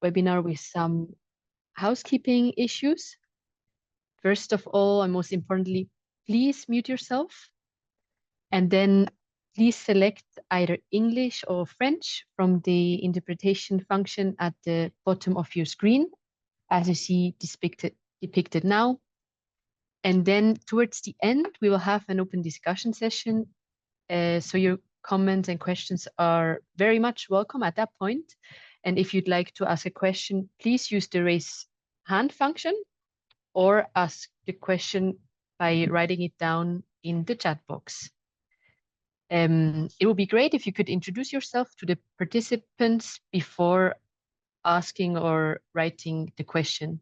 webinar with some housekeeping issues. First of all, and most importantly, please mute yourself. And then please select either English or French from the interpretation function at the bottom of your screen, as you see depicted now. And then towards the end, we will have an open discussion session. So your comments and questions are very much welcome at that point. And if you'd like to ask a question, please use the raise hand function or ask the question by writing it down in the chat box. It would be great if you could introduce yourself to the participants before asking or writing the question.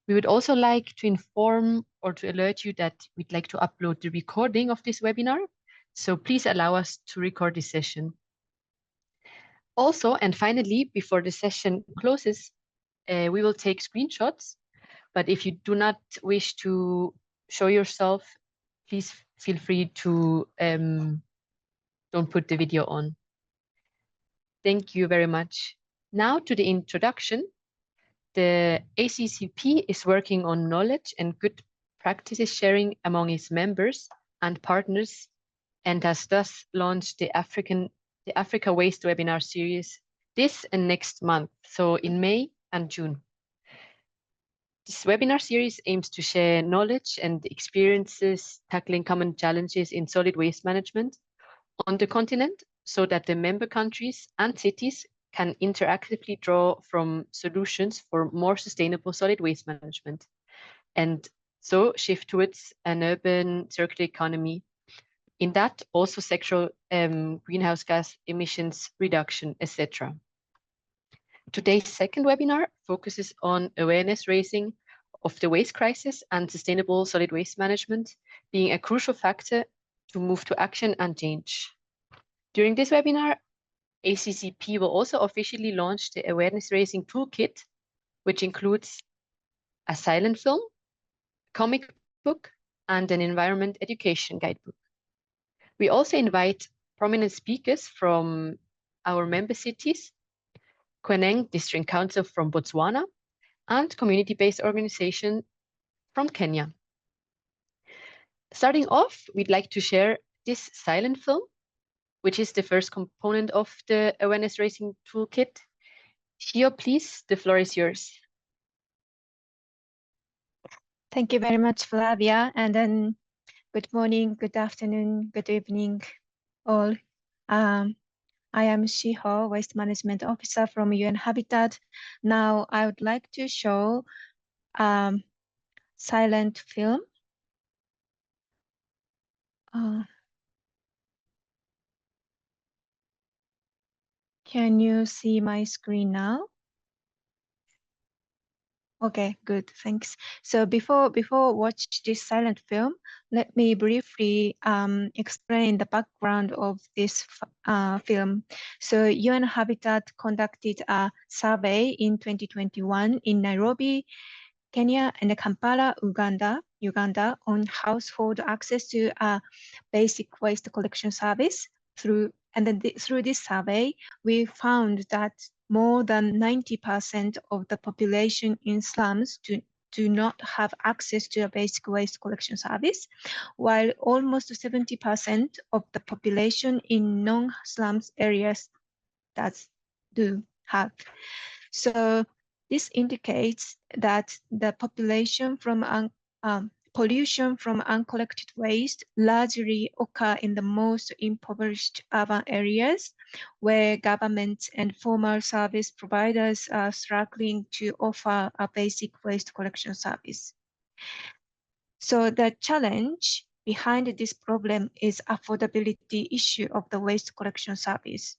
We would also like to inform or to alert you that we'd like to upload the recording of this webinar. So please allow us to record this session. Also, and finally, before the session closes, we will take screenshots. But if you do not wish to show yourself, please feel free to don't put the video on. Thank you very much. Now to the introduction. The ACCP is working on knowledge and good practices sharing among its members and partners, and has thus launched the Africa Waste webinar series this and next month, so in May and June. This webinar series aims to share knowledge and experiences tackling common challenges in solid waste management on the continent, so that the member countries and cities can interactively draw from solutions for more sustainable solid waste management, and so shift towards an urban circular economy. In that, also sectoral greenhouse gas emissions reduction, etc. Today's second webinar focuses on awareness raising of the waste crisis and sustainable solid waste management being a crucial factor to move to action and change. During this webinar, ACCP will also officially launch the awareness raising toolkit, which includes a silent film, comic book, and an environment education guidebook. We also invite prominent speakers from our member cities, Kwenen District Council from Botswana, and community-based organization from Kenya. Starting off, we'd like to share this silent film, which is the first component of the awareness raising toolkit. Shio, please, the floor is yours. Thank you very much, Flavia. And then good morning, good afternoon, good evening, all. I am Shiho, Waste Management Officer from UN Habitat. Now I would like to show silent film. Can you see my screen now? Okay, good, thanks. So before watch this silent film, let me briefly explain the background of this film. So UN Habitat conducted a survey in 2021 in Nairobi, Kenya, and Kampala, Uganda on household access to a basic waste collection service. Through this survey, we found that more than 90% of the population in slums do not have access to a basic waste collection service, while almost 70% of the population in non-slums areas do have. So this indicates that the population from pollution from uncollected waste largely occur in the most impoverished urban areas, where governments and formal service providers are struggling to offer a basic waste collection service. So the challenge behind this problem is affordability issue of the waste collection service.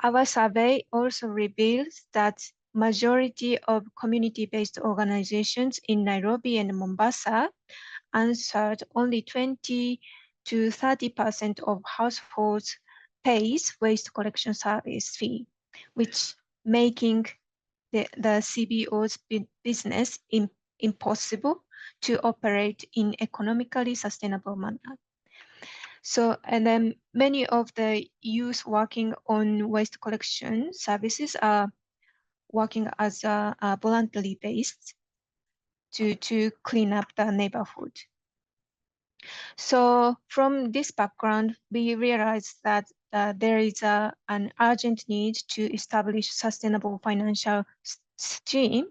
Our survey also reveals that majority of community-based organizations in Nairobi and Mombasa answered only 20 to 30% of households pays waste collection service fee, which making the CBO's business impossible to operate in economically sustainable manner. So, and then many of the youth working on waste collection services are working as a voluntary based to clean up the neighborhood. So from this background, we realized that there is an urgent need to establish sustainable financial stream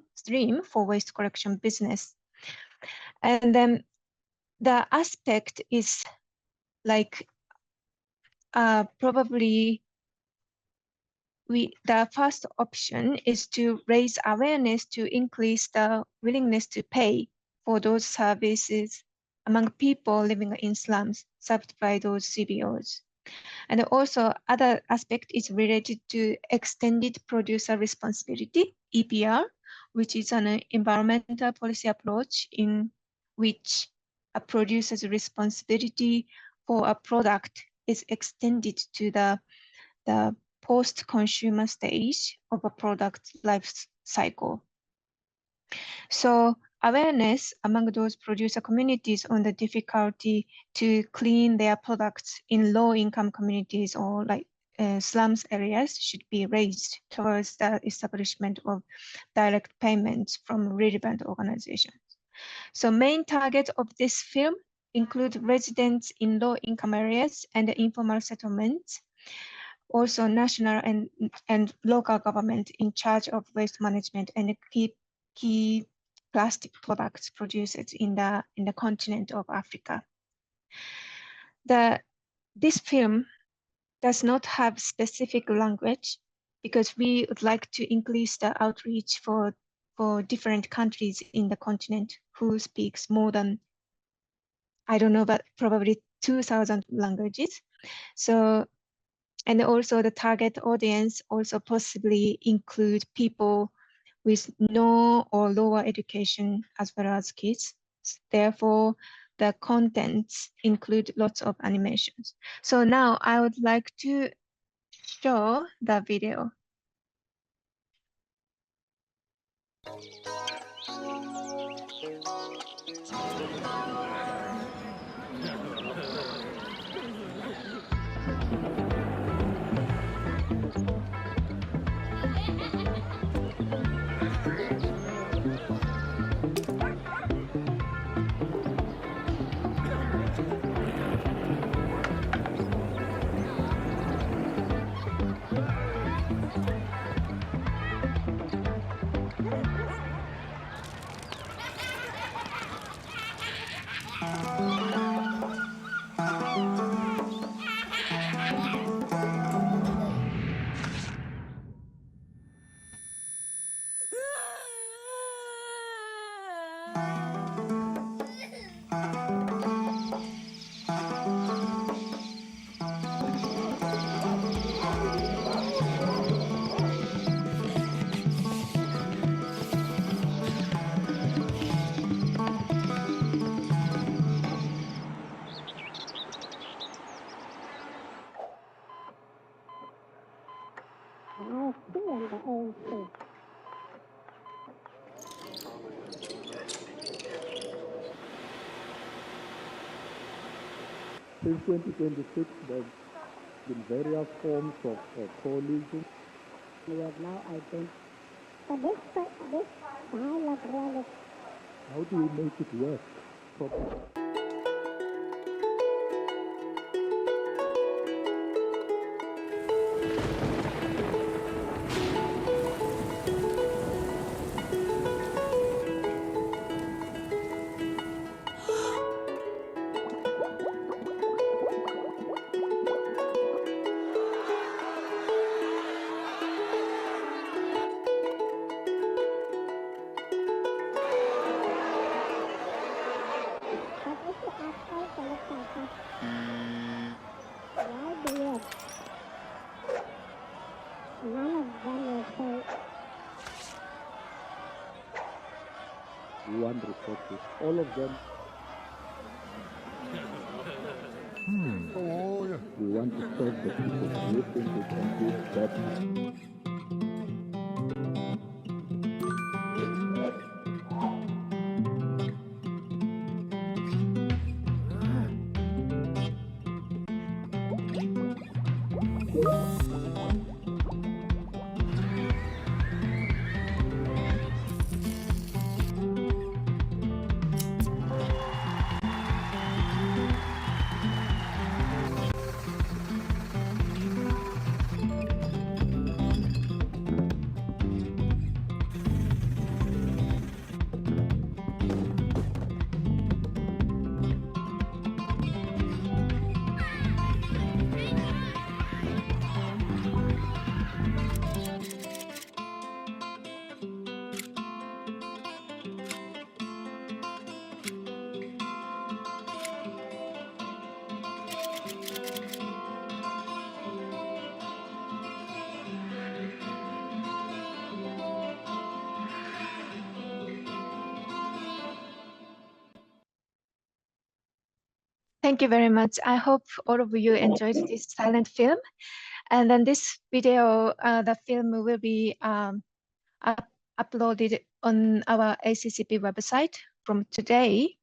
for waste collection business. And then the aspect is like probably the first option is to raise awareness to increase the willingness to pay for those services among people living in slums served by those CBOs. And also other aspect is related to extended producer responsibility, EPR, which is an environmental policy approach in which a producer's responsibility for a product is extended to the post-consumer stage of a product life cycle. So awareness among those producer communities on the difficulty to clean their products in low-income communities or like slums areas should be raised towards the establishment of direct payments from relevant organizations. So main target of this film include residents in low-income areas and informal settlements, also national and local government in charge of waste management and key plastic products produced in the continent of Africa. This film does not have specific language because we would like to increase the outreach for different countries in the continent who speaks more than, I don't know, but probably 2,000 languages. So, and also the target audience also possibly include people with no or lower education as well as kids. Therefore, the contents include lots of animations. So now I would like to show the video. Since 2026, there have been various forms of coalition. We have now identified this style of relic. How do we make it work properly? We want resources, all of them. We want to serve the people. We think we can do better. Thank you very much. I hope all of you enjoyed this silent film. And then this video, the film will be uploaded on our ACCP website from today,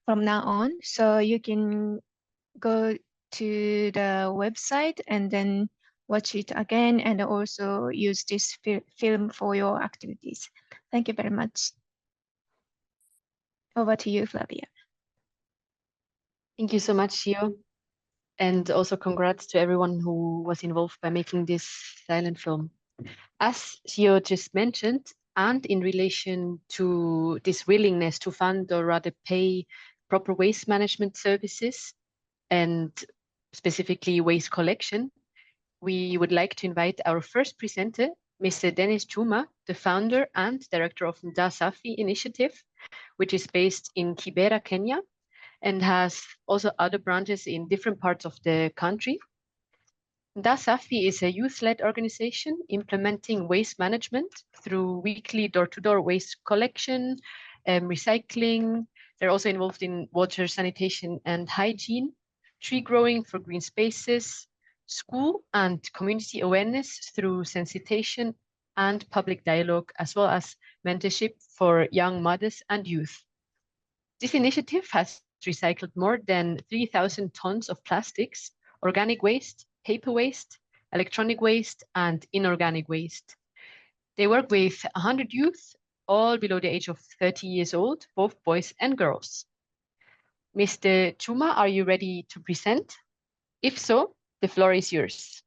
from now on. So you can go to the website and then watch it again and also use this film for your activities. Thank you very much. Over to you, Flavia. Thank you so much, Shio. And also congrats to everyone who was involved by making this silent film. As Shio just mentioned, and in relation to this willingness to fund or rather pay proper waste management services and specifically waste collection, we would like to invite our first presenter, Mr. Dennis Chuma, the founder and director of the Safi initiative, which is based in Kibera, Kenya, and has also other branches in different parts of the country. Safi is a youth-led organization implementing waste management through weekly door-to-door waste collection, recycling. They're also involved in water, sanitation, and hygiene, tree growing for green spaces, school and community awareness through sensitization and public dialogue, as well as mentorship for young mothers and youth. This initiative has recycled more than 3,000 tons of plastics, organic waste, paper waste, electronic waste, and inorganic waste. They work with 100 youth, all below the age of 30 years old, both boys and girls. Mr. Chuma, are you ready to present? If so, the floor is yours.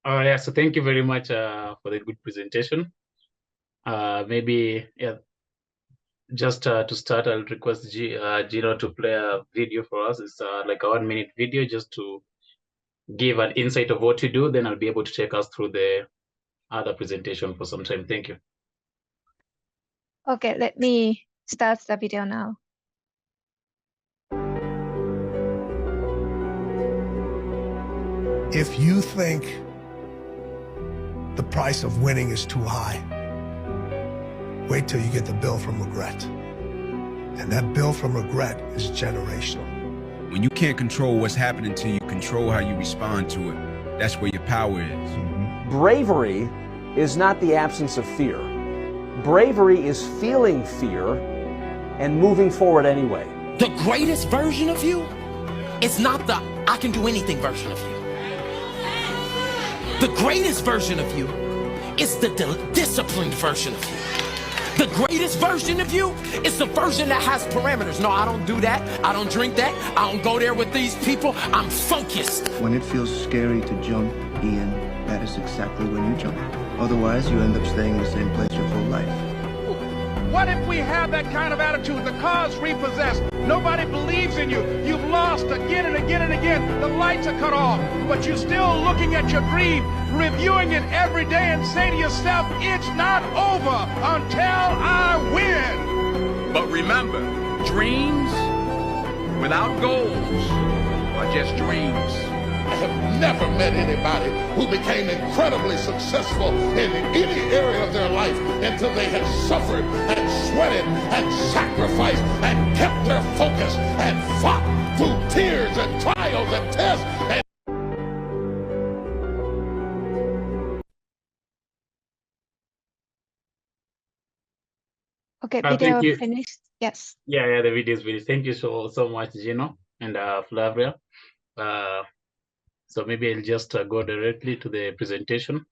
Yeah, so thank you very much for the good presentation. Maybe, yeah, just to start, I'll request Gino to play a video for us. It's like a 1-minute video just to give an insight of what we do. Then I'll be able to take us through the other presentation for some time. Thank you. Okay, let me start the video now. If you think the price of winning is too high, wait till you get the bill from regret. And that bill from regret is generational. When you can't control what's happening to you, control how you respond to it. That's where your power is. Bravery is not the absence of fear. Bravery is feeling fear and moving forward anyway. The greatest version of you is not the I can do anything version of you. The greatest version of you is the disciplined version of you. The greatest version of you is the version that has parameters. No, I don't do that. I don't drink that. I don't go there with these people. I'm focused. When it feels scary to jump, Ian, that is exactly when you jump. Otherwise, you end up staying in the same place your whole life. What if we have that kind of attitude? The car's repossessed. Nobody believes in you. You've lost again and again and again. The lights are cut off, but you're still looking at your dream, reviewing it every day and say to yourself, it's not over until I win. But remember, dreams without goals are just dreams. I have never met anybody who became incredibly successful in any area of their life until they had suffered and sweated and sacrificed and kept their focus and fought through tears and trials and tests. Okay, video finished. Yes. Yeah, the video is finished. Thank you so much, Gino and Flavia. So maybe I'll just go directly to the presentation.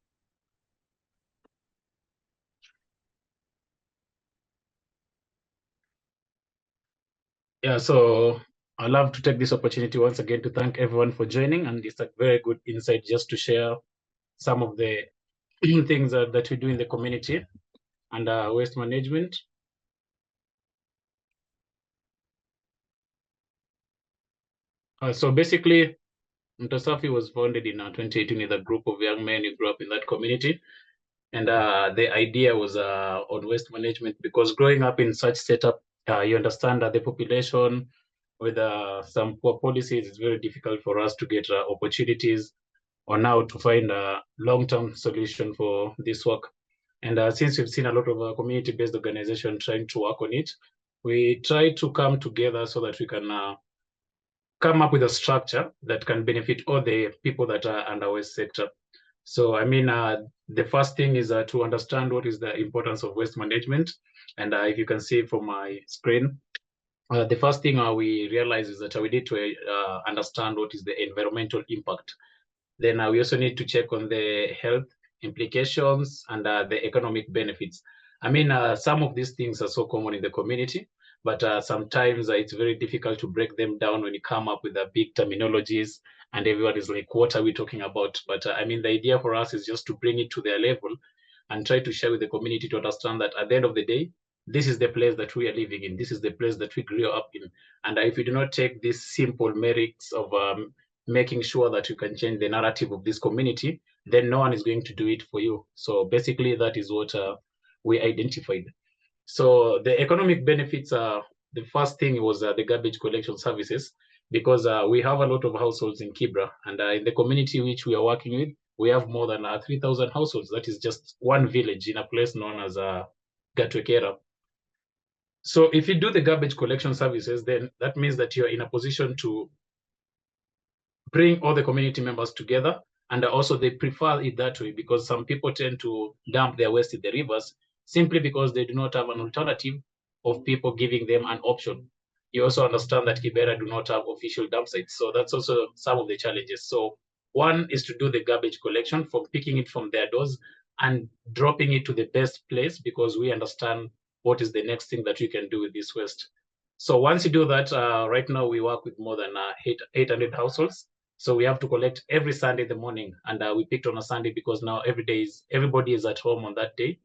Yeah, so I'd love to take this opportunity once again to thank everyone for joining, and it's a very good insight just to share some of the things that we do in the community and waste management. So basically, Safi was founded in 2018 with a group of young men who grew up in that community. And the idea was on waste management, because growing up in such setup, you understand that the population with some poor policies, it's very difficult for us to get opportunities or now to find a long-term solution for this work. And since we've seen a lot of community-based organizations trying to work on it, we try to come together so that we can come up with a structure that can benefit all the people that are under waste sector. So, I mean, the first thing is to understand what is the importance of waste management. And if you can see from my screen, the first thing we realize is that we need to understand what is the environmental impact. Then we also need to check on the health implications and the economic benefits. I mean, some of these things are so common in the community, but sometimes it's very difficult to break them down when you come up with the big terminologies and everyone is like, what are we talking about? But I mean, the idea for us is just to bring it to their level and try to share with the community to understand that at the end of the day, this is the place that we are living in. This is the place that we grew up in. And if you do not take these simple merits of making sure that you can change the narrative of this community, then no one is going to do it for you. So basically, that is what we identified. So the economic benefits, the first thing was the garbage collection services, because we have a lot of households in Kibra, and in the community which we are working with, we have more than 3,000 households. That is just one village in a place known as Gatwekera. So if you do the garbage collection services, then that means that you're in a position to bring all the community members together. And also they prefer it that way because some people tend to dump their waste in the rivers simply because they do not have an alternative of people giving them an option. You also understand that Kibera do not have official dump sites. So that's also some of the challenges. So one is to do the garbage collection, from picking it from their doors and dropping it to the best place, because we understand what is the next thing that we can do with this waste. So once you do that, right now we work with more than 800 households. So we have to collect every Sunday in the morning, and we picked on a Sunday because now everybody is at home on that day,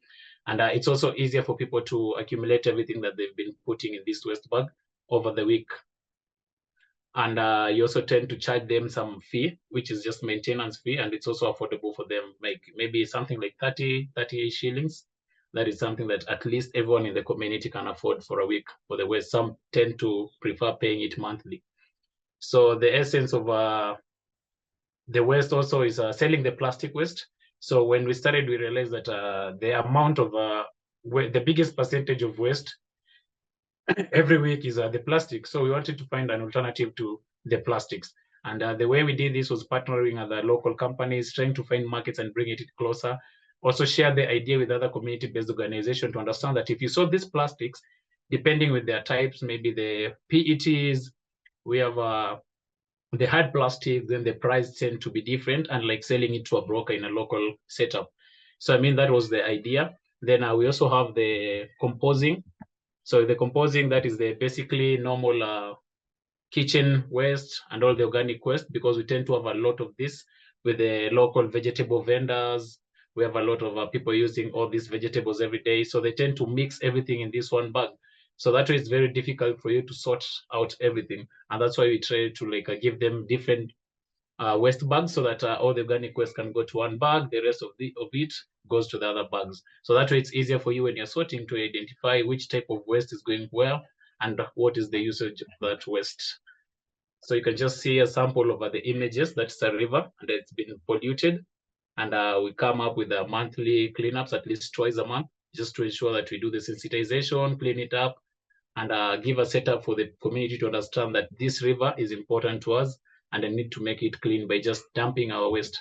and it's also easier for people to accumulate everything that they've been putting in this waste bag over the week. And you also tend to charge them some fee, which is just maintenance fee, and it's also affordable for them, like maybe something like 30 shillings. That is something that at least everyone in the community can afford for a week for the waste. Some tend to prefer paying it monthly. So the essence of the waste also is selling the plastic waste. So when we started, we realized that the amount of the biggest percentage of waste every week is the plastic. So we wanted to find an alternative to the plastics. And the way we did this was partnering with the local companies, trying to find markets and bring it closer. Also share the idea with other community-based organizations to understand that if you saw these plastics, depending with their types, maybe the PETs, we have the hard plastic, then the price tend to be different, and like selling it to a broker in a local setup. So I mean, that was the idea. Then we also have the composing. So the composing, that is the basically normal kitchen waste and all the organic waste, because we tend to have a lot of this with the local vegetable vendors. We have a lot of people using all these vegetables every day. So they tend to mix everything in this one bag. So that way it's very difficult for you to sort out everything. And that's why we try to give them different waste bags so that all the organic waste can go to one bag. The rest of it goes to the other bags. So that way it's easier for you when you're sorting to identify which type of waste is going where and what is the usage of that waste. So you can just see a sample of the images. That's a river and it's been polluted. And we come up with monthly cleanups, at least twice a month, just to ensure that we do the sensitization, clean it up, and give a setup for the community to understand that this river is important to us and I need to make it clean by just dumping our waste,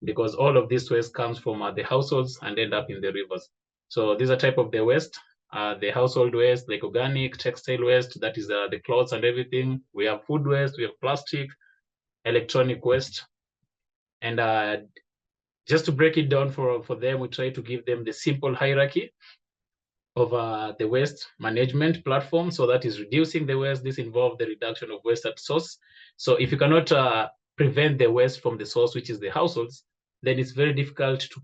because all of this waste comes from the households and end up in the rivers. So these are type of the waste, the household waste, like organic, textile waste, that is the clothes and everything. We have food waste, we have plastic, electronic waste. And just to break it down for them, we try to give them the simple hierarchy of the waste management platform. So that is reducing the waste. This involves the reduction of waste at source. So if you cannot prevent the waste from the source, which is the households, then it's very difficult to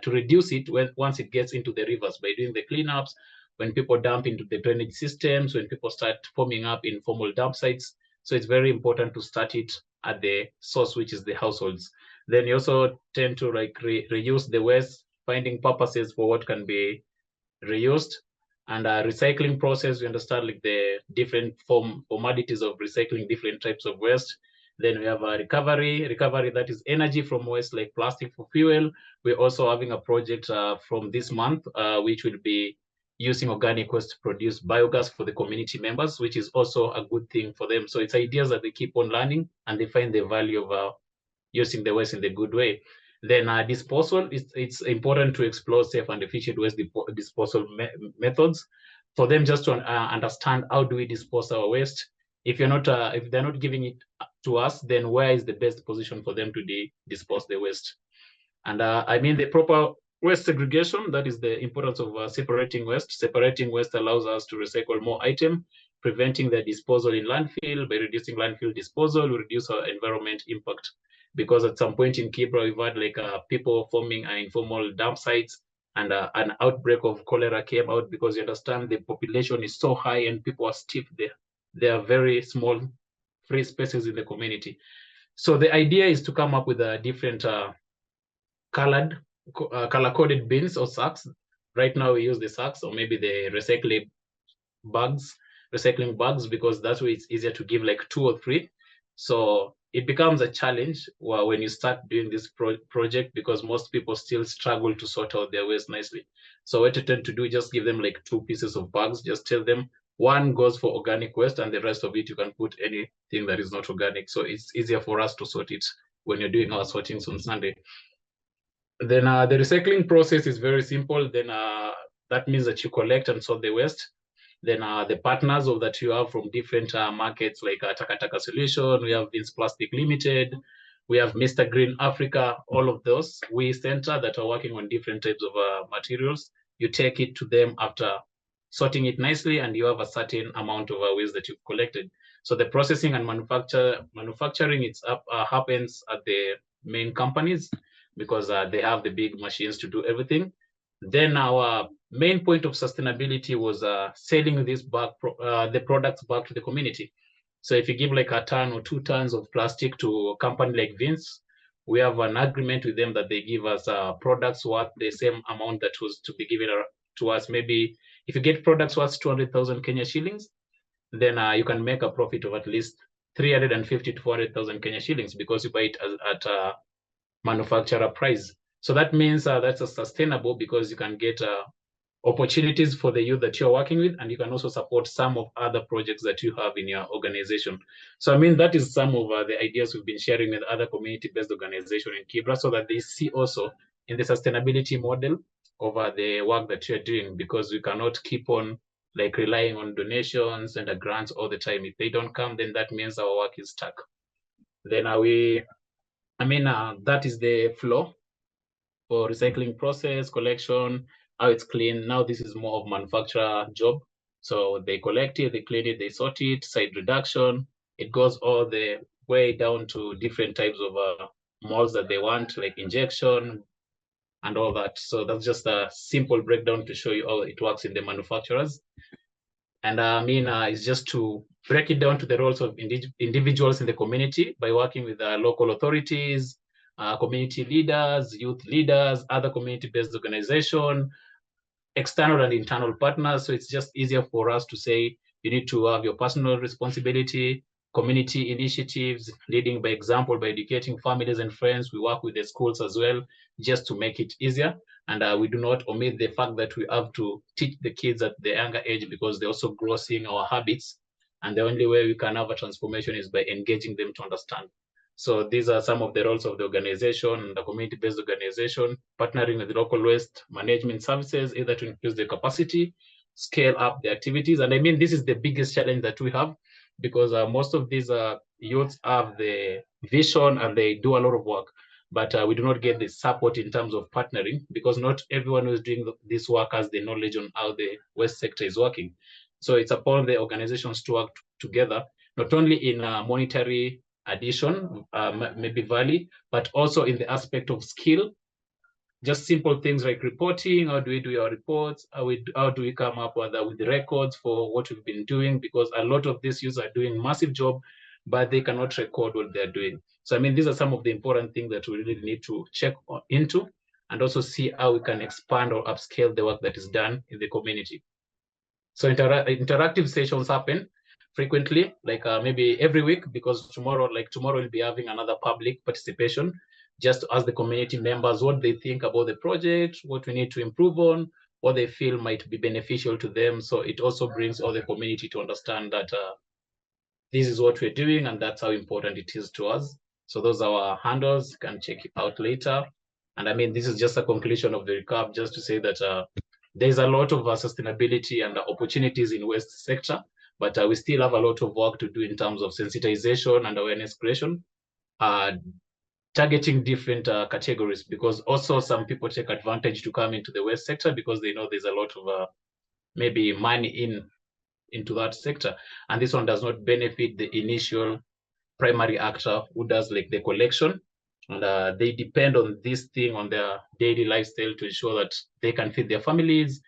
reduce it once it gets into the rivers by doing the cleanups, when people dump into the drainage systems, when people start forming up informal dump sites. So it's very important to start it at the source, which is the households. Then you also tend to reuse the waste, finding purposes for what can be reused. And recycling process, we understand the different formalities of recycling different types of waste. Then we have a recovery, that is energy from waste like plastic for fuel. We're also having a project from this month, which will be using organic waste to produce biogas for the community members, which is also a good thing for them. So it's ideas that they keep on learning and they find the value of using the waste in the good way. Then disposal, it's important to explore safe and efficient waste disposal methods for them just to understand how do we dispose our waste. If you're not, if they're not giving it to us, then where is the best position for them to dispose the waste? And I mean the proper waste segregation, that is the importance of separating waste. Separating waste allows us to recycle more items, preventing their disposal in landfill. By reducing landfill disposal, we reduce our environment impact. Because at some point in Kibra, we've had like people forming informal dump sites, and an outbreak of cholera came out because you understand the population is so high and people are stiff there. There are very small free spaces in the community. So the idea is to come up with a different color-coded bins or sacks. Right now we use the sacks or maybe the recycling bags, because that way it's easier to give like 2 or 3. So it becomes a challenge when you start doing this project, because most people still struggle to sort out their waste nicely. So what I tend to do, just give them like 2 pieces of bags, just tell them one goes for organic waste and the rest of it you can put anything that is not organic. So it's easier for us to sort it when you're doing our sortings on Sunday. Then the recycling process is very simple. Then that means that you collect and sort the waste. Then the partners of that you have from different markets like Takataka Solution, we have Vince Plastic Limited, we have Mr. Green Africa, all of those waste center that are working on different types of materials. You take it to them after sorting it nicely, and you have a certain amount of waste that you've collected. So the processing and manufacturing happens at the main companies, because they have the big machines to do everything. Then our main point of sustainability was selling this back, the products back to the community. So if you give like a ton or 2 tons of plastic to a company like Vince, we have an agreement with them that they give us products worth the same amount that was to be given to us. Maybe if you get products worth 200,000 Kenya shillings, then you can make a profit of at least 350 to 400,000 Kenya shillings, because you buy it at a manufacturer price. So that means that's sustainable, because you can get opportunities for the youth that you're working with, and you can also support some of other projects that you have in your organization. So I mean, that is some of the ideas we've been sharing with other community-based organizations in Kibra, so that they see also in the sustainability model of the work that you're doing, because we cannot keep on like relying on donations and grants all the time. If they don't come, then that means our work is stuck. Then that is the flow for recycling process, collection, how it's clean. Now this is more of manufacturer job. So they collect it, they clean it, they sort it, site reduction. It goes all the way down to different types of molds that they want, like injection and all that. So that's just a simple breakdown to show you how it works in the manufacturers. And it's just to break it down to the roles of individuals in the community by working with local authorities, community leaders, youth leaders, other community-based organizations, external and internal partners. So it's just easier for us to say you need to have your personal responsibility, community initiatives, leading by example, by educating families and friends. We work with the schools as well, just to make it easier. And we do not omit the fact that we have to teach the kids at the younger age, because they also grow seeing our habits. And the only way we can have a transformation is by engaging them to understand. So these are some of the roles of the organization, the community-based organization, partnering with local waste management services, either to increase the capacity, scale up the activities. And I mean, this is the biggest challenge that we have, because most of these youths have the vision and they do a lot of work, but we do not get the support in terms of partnering, because not everyone who is doing this work has the knowledge on how the waste sector is working. So it's upon the organizations to work together, not only in monetary addition, maybe value, but also in the aspect of skill. Just simple things like reporting. How do we do our reports? How do we come up with the records for what we've been doing? Because a lot of these users are doing massive job, but they cannot record what they're doing. So I mean, these are some of the important things that we really need to check into, and also see how we can expand or upscale the work that is done in the community. So interactive sessions happen frequently, like maybe every week, because tomorrow we'll be having another public participation, just to ask the community members what they think about the project, what we need to improve on, what they feel might be beneficial to them. So it also brings all the community to understand that this is what we're doing and that's how important it is to us. So those are our handles, you can check it out later. And I mean, this is just a conclusion of the recap, just to say that there's a lot of sustainability and opportunities in waste sector, but we still have a lot of work to do in terms of sensitization and awareness creation, targeting different categories, because also some people take advantage to come into the waste sector because they know there's a lot of maybe money into that sector, and this one does not benefit the initial primary actor who does like the collection, and they depend on this thing on their daily lifestyle to ensure that they can feed their families,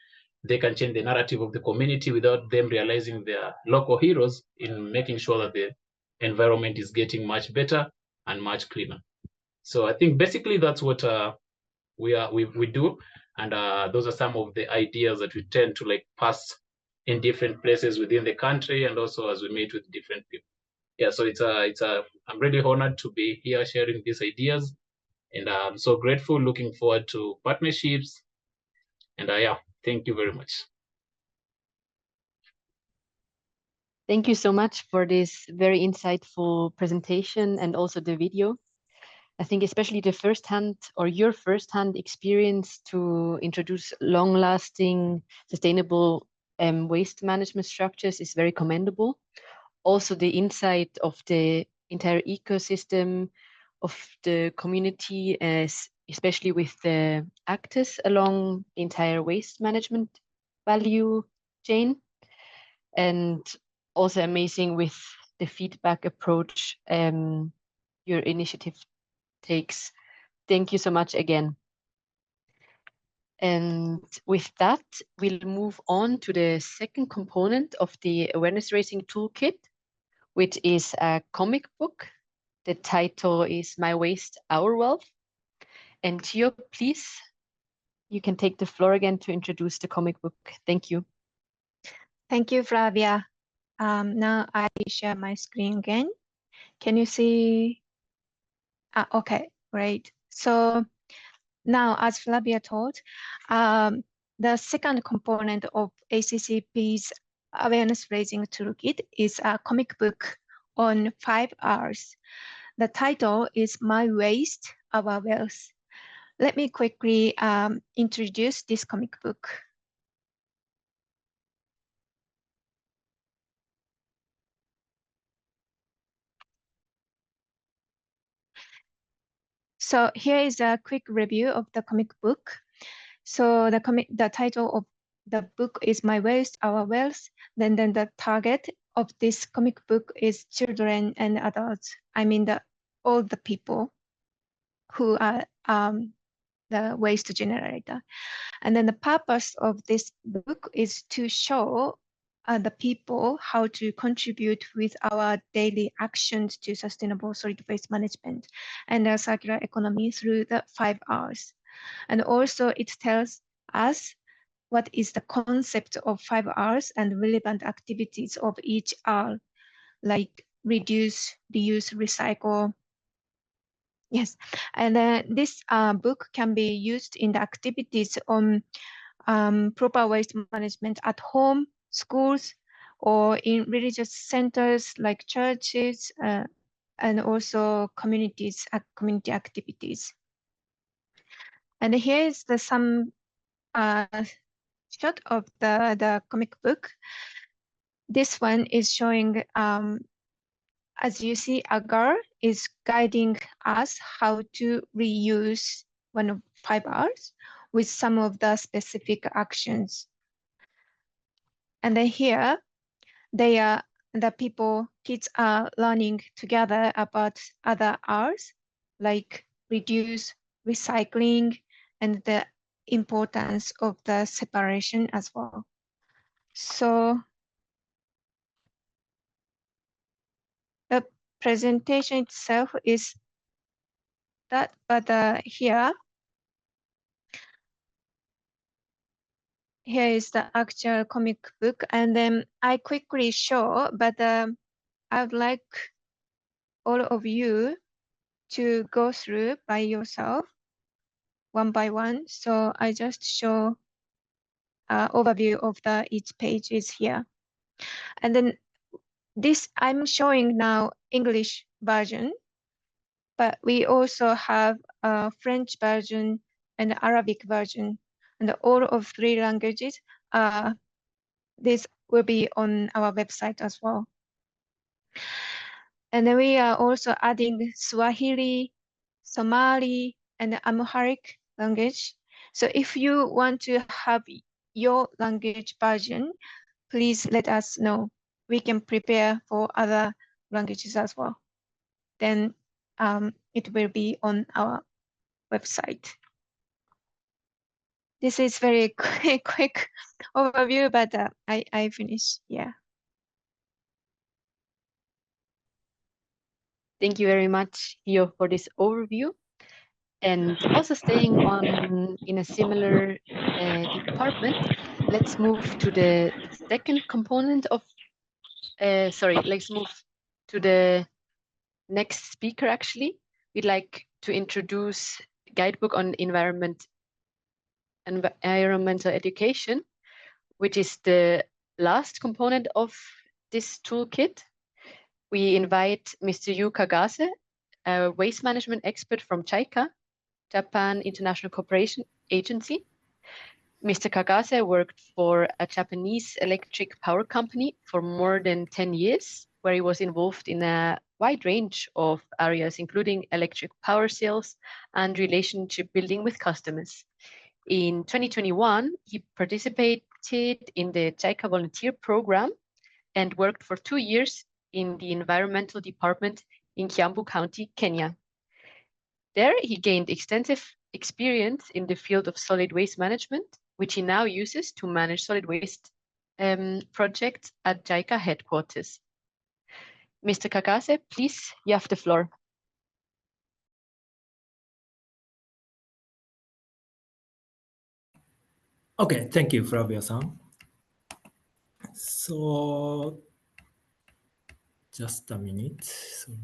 they can change the narrative of the community without them realizing they're local heroes in making sure that the environment is getting much better and much cleaner. So I think basically that's what we do, and those are some of the ideas that we tend to like pass in different places within the country, and also as we meet with different people. Yeah, so I'm really honored to be here sharing these ideas, and I'm so grateful, looking forward to partnerships, and yeah, thank you very much. Thank you so much for this very insightful presentation and also the video. I think especially the your first-hand experience to introduce long-lasting, sustainable waste management structures is very commendable. Also, the insight of the entire ecosystem of the community, especially with the actors along the entire waste management value chain, and also amazing with the feedback approach your initiative takes. Thank you so much again. And with that, we'll move on to the second component of the awareness raising toolkit, which is a comic book. The title is My Waste, Our Wealth. And Gio, please, you can take the floor again to introduce the comic book. Thank you. Thank you, Flavia. Now I share my screen again. Can you see? Okay, great. So now, as Flavia told, the second component of ACCP's awareness raising toolkit is a comic book on 5 R's. The title is My Waste, Our Wealth. Let me quickly introduce this comic book. So here is a quick review of the comic book. So the title of the book is My Waste, Our Wealth. Then the target of this comic book is children and adults. I mean all the people who are the waste generator. And then the purpose of this book is to show the people how to contribute with our daily actions to sustainable solid waste management and a circular economy through the 5 R's. And also it tells us what is the concept of 5 R's and relevant activities of each R, like reduce, reuse, recycle. Yes, and this book can be used in the activities on proper waste management at home, schools, or in religious centers like churches, and also community activities. And here is some shot of the comic book. This one is showing, as you see, a girl is guiding us how to reuse one of 5 R's with some of the specific actions. And then here, kids are learning together about other R's, like reduce, recycling, and the importance of the separation as well. So the presentation itself is that, but here is the actual comic book, and then I quickly show, but I would like all of you to go through by yourself one by one. So I just show overview of each page is here. And then this I'm showing now English version, but we also have a French version and Arabic version, and all of 3 languages. This will be on our website as well. And then we are also adding Swahili, Somali, and Amharic language. So if you want to have your language version, please let us know. We can prepare for other languages as well. Then it will be on our website. This is very quick overview, but I finished. Yeah. Thank you very much, Hio, for this overview. And also staying on in a similar department, let's move to the second component of, let's move to the next speaker actually. We'd like to introduce guidebook on environmental education, which is the last component of this toolkit. We invite Mr. Yu Kagase, a waste management expert from JICA, Japan International Cooperation Agency. Mr. Kagase worked for a Japanese electric power company for more than 10 years, where he was involved in a wide range of areas, including electric power sales and relationship building with customers. In 2021, he participated in the JICA volunteer program and worked for 2 years in the environmental department in Kiambu County, Kenya. There, he gained extensive experience in the field of solid waste management, which he now uses to manage solid waste projects at JICA headquarters. Mr. Kagase, please, you have the floor. Okay, thank you, Flavia-san. So, just a minute. Sorry.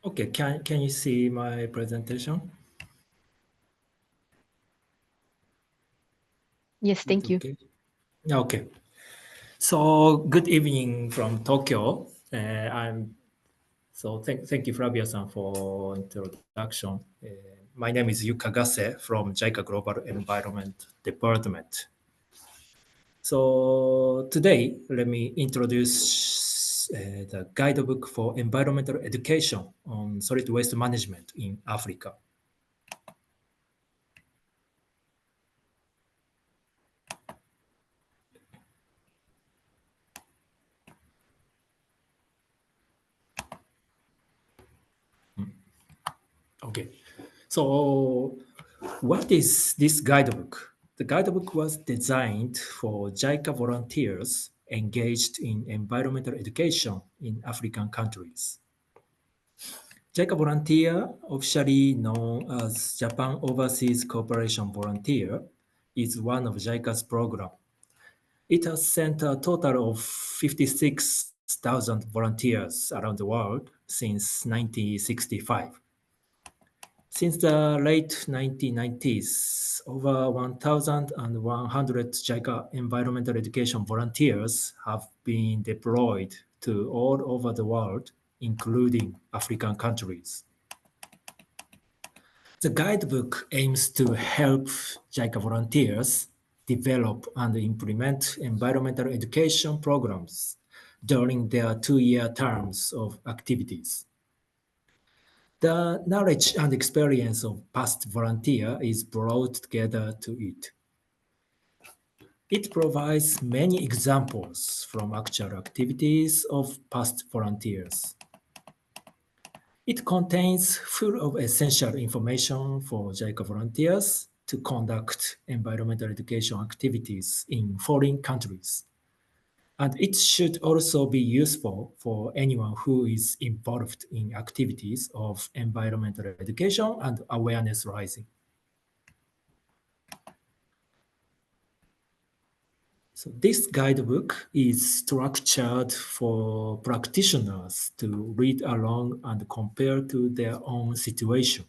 Okay, can you see my presentation? Yes, thank you. Okay. So good evening from Tokyo. Thank you, Flavia-san, for introduction. My name is Yu Kagase from JICA Global Environment Department. So today, let me introduce the guidebook for environmental education on solid waste management in Africa. Okay, so what is this guidebook? The guidebook was designed for JICA volunteers engaged in environmental education in African countries. JICA volunteer, officially known as Japan Overseas Cooperation Volunteer, is one of JICA's program. It has sent a total of 56,000 volunteers around the world since 1965. Since the late 1990s, over 1,100 JICA environmental education volunteers have been deployed to all over the world, including African countries. The guidebook aims to help JICA volunteers develop and implement environmental education programs during their 2-year terms of activities. The knowledge and experience of past volunteer is brought together to it. It provides many examples from actual activities of past volunteers. It contains full of essential information for JICA volunteers to conduct environmental education activities in foreign countries. And it should also be useful for anyone who is involved in activities of environmental education and awareness raising. So this guidebook is structured for practitioners to read along and compare to their own situation,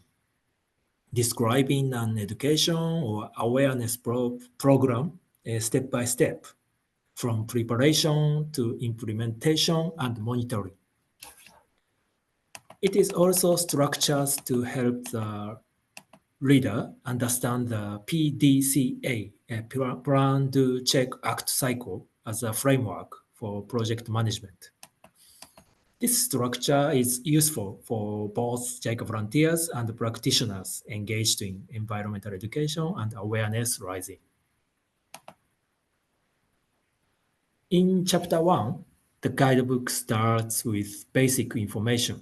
describing an education or awareness program step by step, from preparation to implementation and monitoring. It is also structured to help the reader understand the PDCA, Plan, Do, Check, Act cycle as a framework for project management. This structure is useful for both JICA volunteers and practitioners engaged in environmental education and awareness raising. In Chapter 1, the guidebook starts with basic information.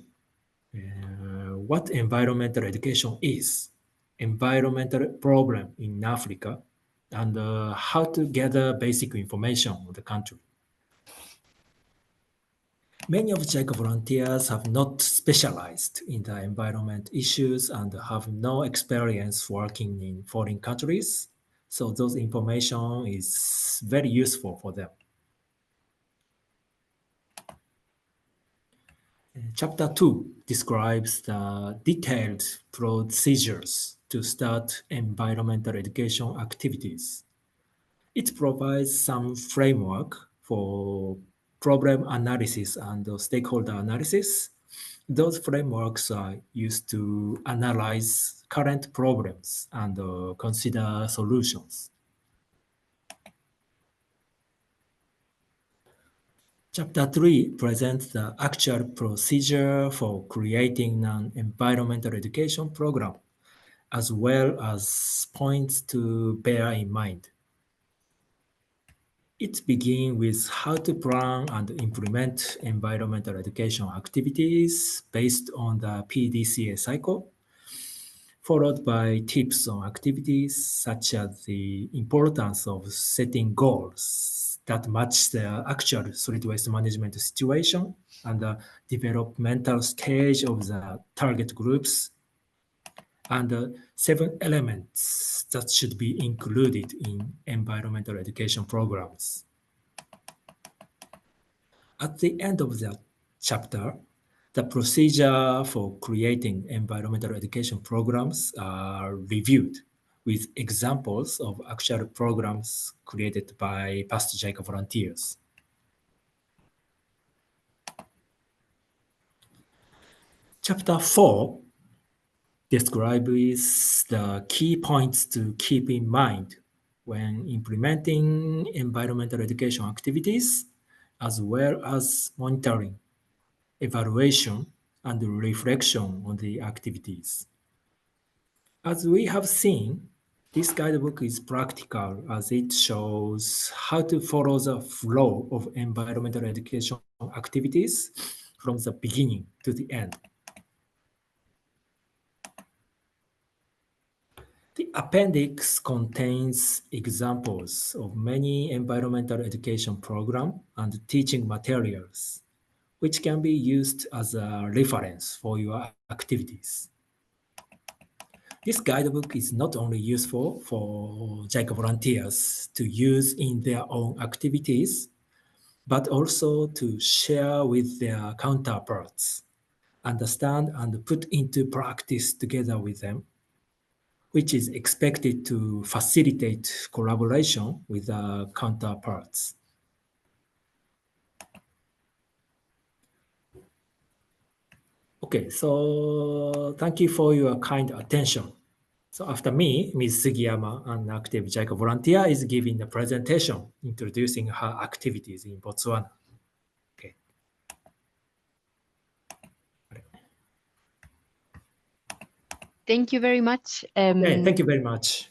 What environmental education is, environmental problem in Africa, and how to gather basic information on the country. Many of JICA volunteers have not specialized in the environment issues and have no experience working in foreign countries, so those information is very useful for them. Chapter 2 describes the detailed procedures to start environmental education activities. It provides some framework for problem analysis and stakeholder analysis. Those frameworks are used to analyze current problems and consider solutions. Chapter 3 presents the actual procedure for creating an environmental education program, as well as points to bear in mind. It begins with how to plan and implement environmental education activities based on the PDCA cycle, followed by tips on activities such as the importance of setting goals that match the actual solid waste management situation and the developmental stage of the target groups, and the 7 elements that should be included in environmental education programs. At the end of the chapter, the procedure for creating environmental education programs are reviewed with examples of actual programs created by past JICA volunteers. Chapter 4 describes the key points to keep in mind when implementing environmental education activities, as well as monitoring, evaluation, and reflection on the activities. As we have seen, this guidebook is practical as it shows how to follow the flow of environmental education activities from the beginning to the end. The appendix contains examples of many environmental education programs and teaching materials, which can be used as a reference for your activities. This guidebook is not only useful for JICA volunteers to use in their own activities, but also to share with their counterparts, understand and put into practice together with them, which is expected to facilitate collaboration with their counterparts. Okay, so thank you for your kind attention. So after me, Ms. Sugiyama, an active JICA volunteer, is giving a presentation introducing her activities in Botswana. Okay. Thank you very much. Okay, thank you very much.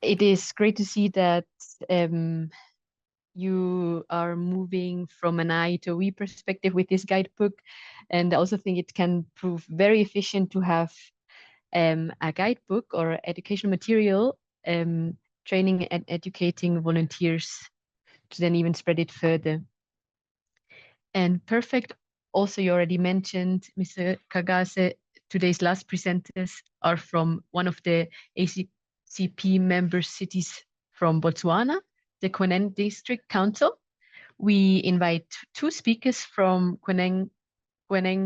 It is great to see that you are moving from an I to we perspective with this guidebook. And I also think it can prove very efficient to have a guidebook or educational material training and educating volunteers to then even spread it further. And perfect, also you already mentioned, Mr. Kagase, today's last presenters are from one of the ACCP member cities from Botswana, the Kwenen District Council. We invite two speakers from Kwenen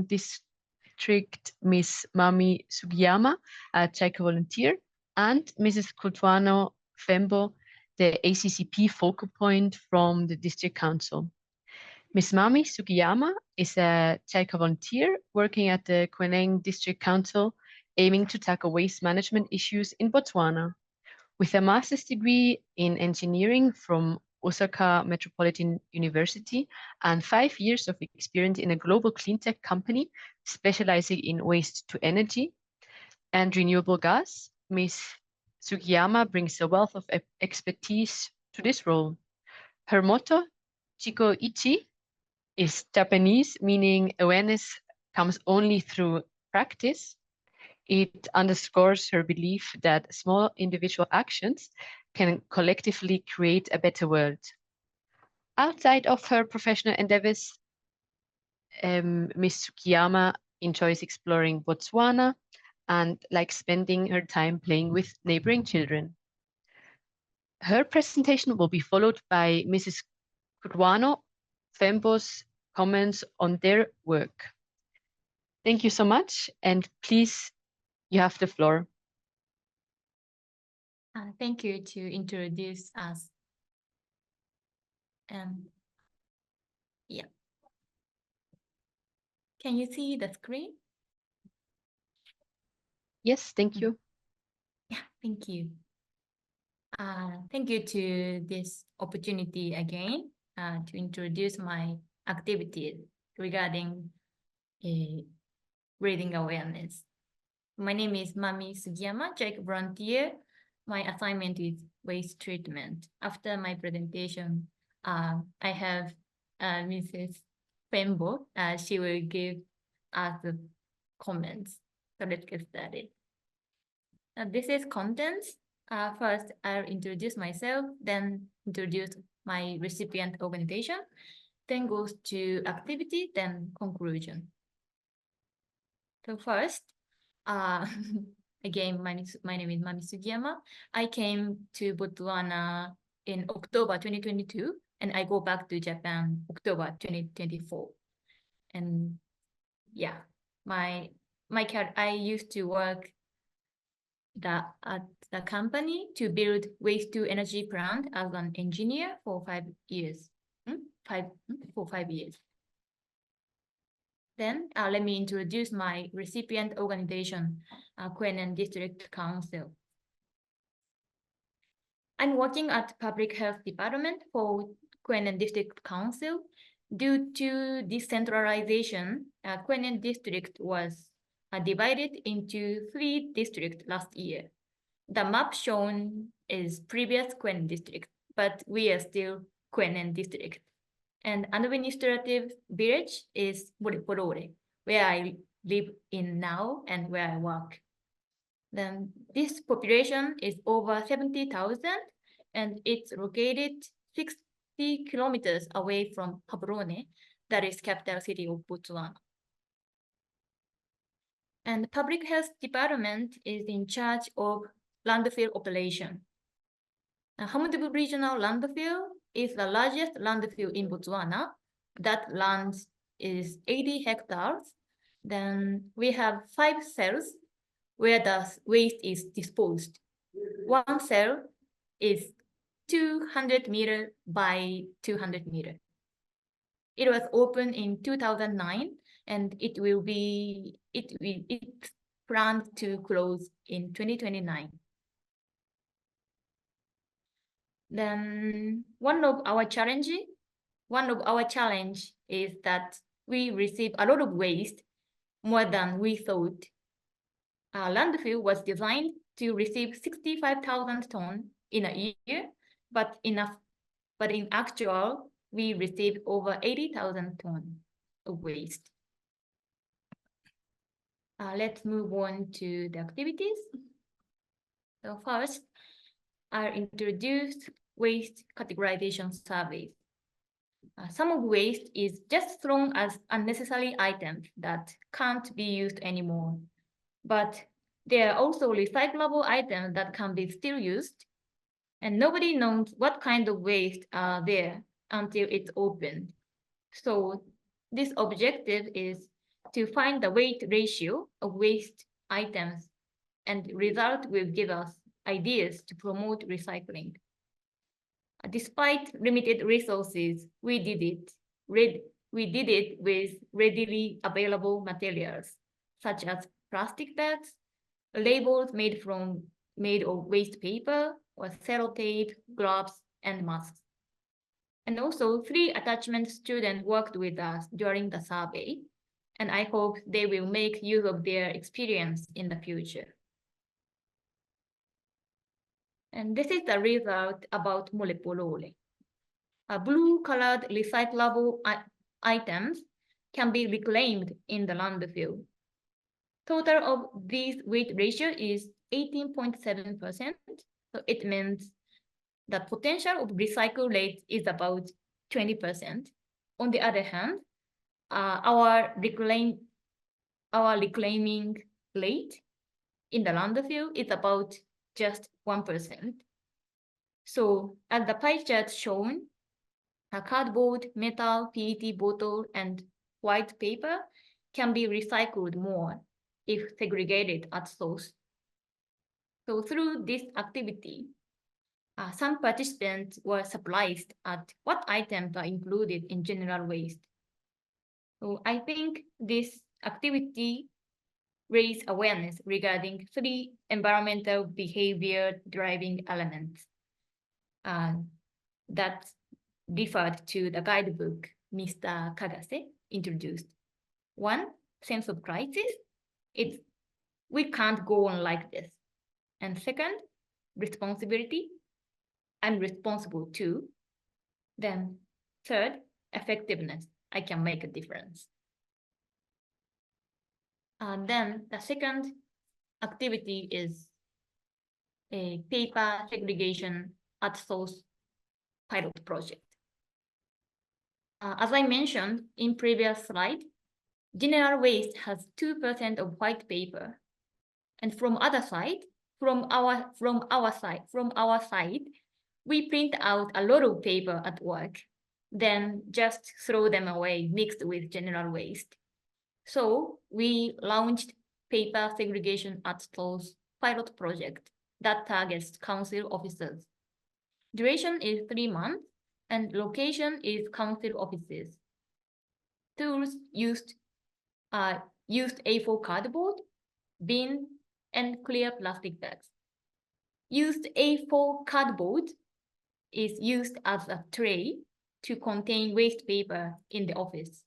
District, Ms. Mami Sugiyama, a JICA volunteer, and Mrs. Kultuano Fembo, the ACCP focal point from the District Council. Ms. Mami Sugiyama is a JICA volunteer working at the Kwenen District Council, aiming to tackle waste management issues in Botswana. With a master's degree in engineering from Osaka Metropolitan University and 5 years of experience in a global cleantech company specializing in waste to energy and renewable gas, Ms. Sugiyama brings a wealth of expertise to this role. Her motto, Chiko Ichi, is Japanese, meaning awareness comes only through practice. It underscores her belief that small individual actions can collectively create a better world. Outside of her professional endeavors, Ms. Sugiyama enjoys exploring Botswana and likes spending her time playing with neighboring children. Her presentation will be followed by Mrs. Kultuano Fembo's comments on their work. Thank you so much, and please, you have the floor. Thank you to introduce us. Yeah. Can you see the screen? Yes, thank you. Yeah, thank you. Thank you to this opportunity again to introduce my activities regarding breathing awareness. My name is Mami Sugiyama, JICA volunteer. My assignment is waste treatment. After my presentation, I have Mrs. Fembo. She will give us the comments. So let's get started. This is contents. First, I'll introduce myself, then introduce my recipient organization, then goes to activity, then conclusion. So first, again, my name is Mami Sugiyama. I came to Botswana in October 2022, and I go back to Japan October 2024. And yeah, I used to work at the company to build waste to energy plant as an engineer for 5 years. For 5 years. Then let me introduce my recipient organization, Kwenen District Council. I'm working at Public Health Department for Kwenen District Council. Due to decentralization, Kwenen District was divided into 3 districts last year. The map shown is previous Kwenen District, but we are still Kwenen District. And administrative village is Borore, where I live in now and where I work. Then this population is over 70,000, and it's located 60 kilometers away from Gaborone, that is capital city of Botswana. And the Public Health Department is in charge of landfill operation. Hamudbu Regional Landfill is the largest landfill in Botswana. That land is 80 hectares. Then we have 5 cells where the waste is disposed. One cell is 200 meters by 200 meters. It was opened in 2009, and it's planned to close in 2029. Then one of our challenge is that we receive a lot of waste, more than we thought. Our landfill was designed to receive 65,000 tons in a year, but in actual, we received over 80,000 tons of waste. Let's move on to the activities. So first, I'll introduce waste categorization surveys. Some of waste is just thrown as unnecessary items that can't be used anymore. But there are also recyclable items that can be still used. And nobody knows what kind of waste are there until it's opened. So this objective is to find the weight ratio of waste items, and result will give us ideas to promote recycling. Despite limited resources, we did it with readily available materials, such as plastic bags, labels made of waste paper, or sellotape, gloves, and masks. And also, 3 attachment students worked with us during the survey, and I hope they will make use of their experience in the future. And this is the result about Molepolole. Blue-colored recyclable items can be reclaimed in the landfill. Total of these weight ratio is 18.7%. So it means the potential of recycle rate is about 20%. On the other hand, our reclaiming rate in the landfill is about just 1%. So as the pie chart shown, a cardboard, metal, PET bottle, and white paper can be recycled more if segregated at source. So through this activity, some participants were surprised at what items are included in general waste. So I think this activity raised awareness regarding 3 environmental behavior driving elements that referred to the guidebook Mr. Kagase introduced. 1, sense of crisis. We can't go on like this. And 2nd, responsibility. I'm responsible too. Then 3rd, effectiveness. I can make a difference. And then the 2nd activity is a paper segregation at source pilot project. As I mentioned in previous slide, general waste has 2% of white paper. And from our side, we print out a lot of paper at work, then just throw them away mixed with general waste. So we launched paper segregation at source pilot project that targets council officers. Duration is 3 months and location is council offices. Tools used A4 cardboard, bin, and clear plastic bags. Used A4 cardboard is used as a tray to contain waste paper in the office.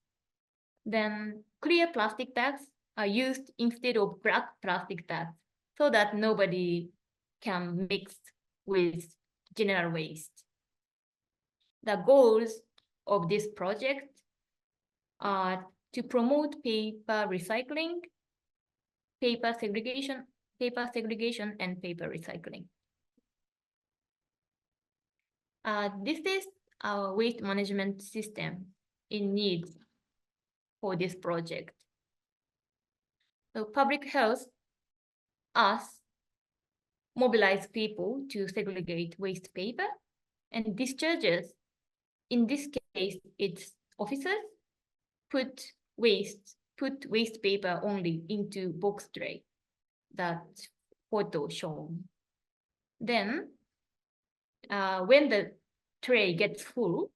Then clear plastic bags are used instead of black plastic bags so that nobody can mix with general waste. The goals of this project are to promote paper recycling, paper segregation, and paper recycling. This is our waste management system in need for this project. So public health asks mobilize people to segregate waste paper, and discharges, in this case, it's officers, put waste paper only into box tray, that photo shown. Then, when the tray gets full,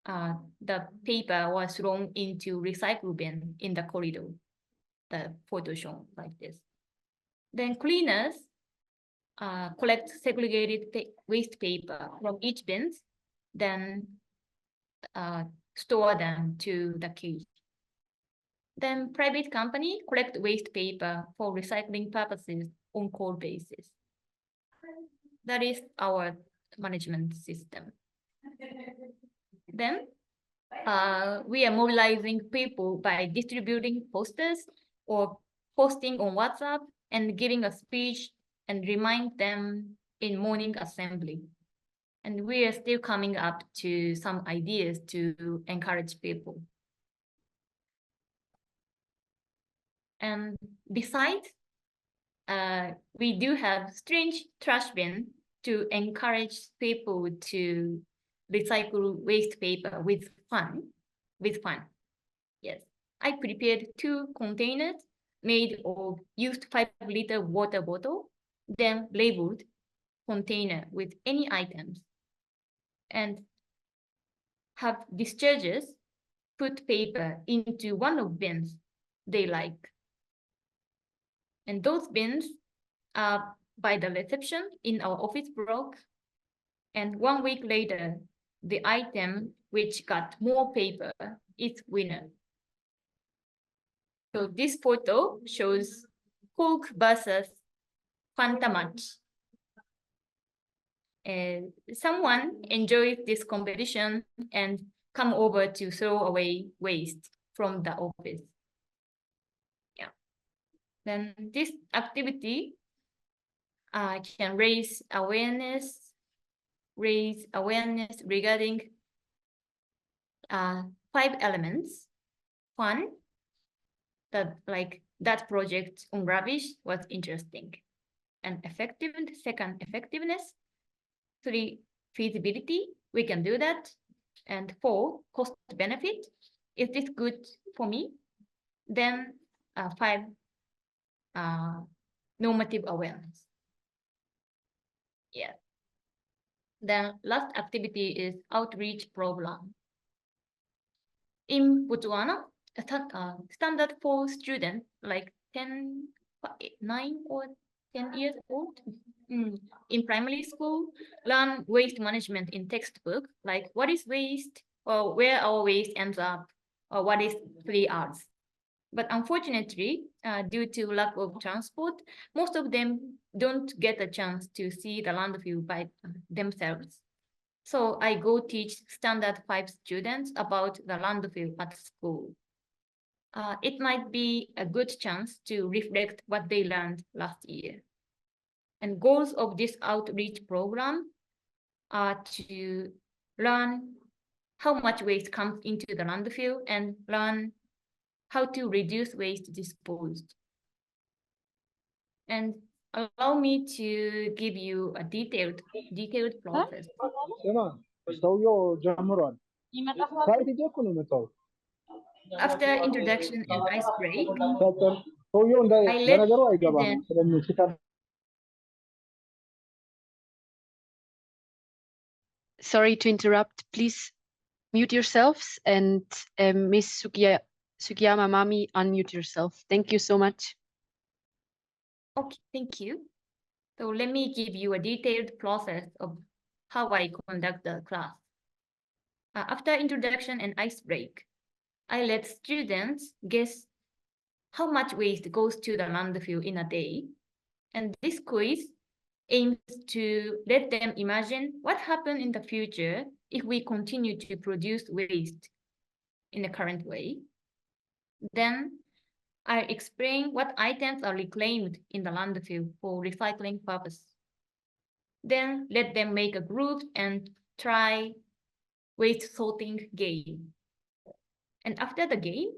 the paper was thrown into recycle bin in the corridor, the photo shown like this. Then cleaners collect segregated waste paper from each bins, then store them to the cage. Then private company collect waste paper for recycling purposes on call basis. That is our management system. Then we are mobilizing people by distributing posters or posting on WhatsApp and giving a speech and remind them in morning assembly. And we are still coming up to some ideas to encourage people. And besides, we do have strange trash bin to encourage people to recycle waste paper with fun. Yes, I prepared 2 containers made of used 5-liter water bottle, then labeled container with any items, and have dischargers put paper into one of bins they like. And those bins are by the reception in our office block. And 1 week later, the item which got more paper is winner. So this photo shows Coke versus Fanta match. Someone enjoyed this competition and come over to throw away waste from the office. Yeah. Then this activity can raise awareness regarding 5 elements. Fun, that project on rubbish was interesting. And effectiveness. 3, feasibility, we can do that. And 4, cost benefit, is this good for me? Then 5, normative awareness. Yeah. The last activity is outreach program. In Botswana, standard for students like 9 or 10 years old in primary school learn waste management in textbook, like what is waste, or where our waste ends up, or what is 3 R's. But unfortunately, due to lack of transport, most of them don't get a chance to see the landfill by themselves. So I go teach standard 5 students about the landfill at school. It might be a good chance to reflect what they learned last year. And goals of this outreach program are to learn how much waste comes into the landfill and learn how to reduce waste disposed. And allow me to give you a detailed process. After introduction and ice break, I let students. Sorry to interrupt. Please mute yourselves, and Miss Sugiyama Mami, unmute yourself. Thank you so much. Okay, thank you. So let me give you a detailed process of how I conduct the class. After introduction and ice break, I let students guess how much waste goes to the landfill in a day. And this quiz aims to let them imagine what happens in the future if we continue to produce waste in the current way. Then I explain what items are reclaimed in the landfill for recycling purpose. Then let them make a group and try waste sorting game. And after the game,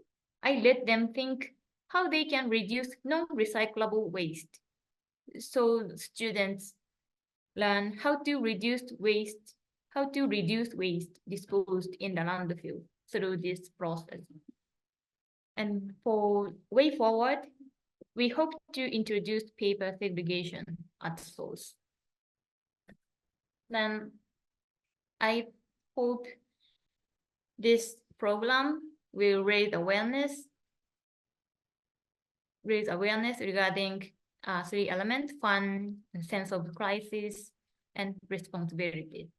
I let them think how they can reduce non-recyclable waste. So students learn how to reduce waste disposed in the landfill through this process. And for way forward, we hope to introduce paper segregation at source. Then I hope this program will raise awareness regarding 3 elements: fun, sense of crisis, and responsibility.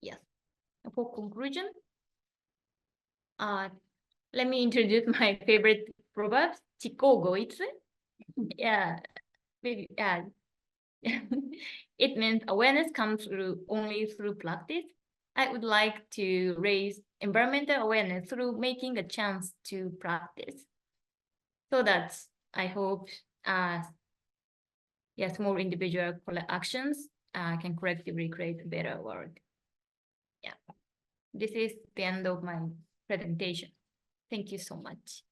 Yes. For conclusion, let me introduce my favorite proverbs. Chiko goitsu. Yeah, maybe. Yeah. It means awareness comes only through practice. I would like to raise environmental awareness through making a chance to practice. So that I hope, more individual actions can collectively create a better world. Yeah, this is the end of my presentation. Thank you so much.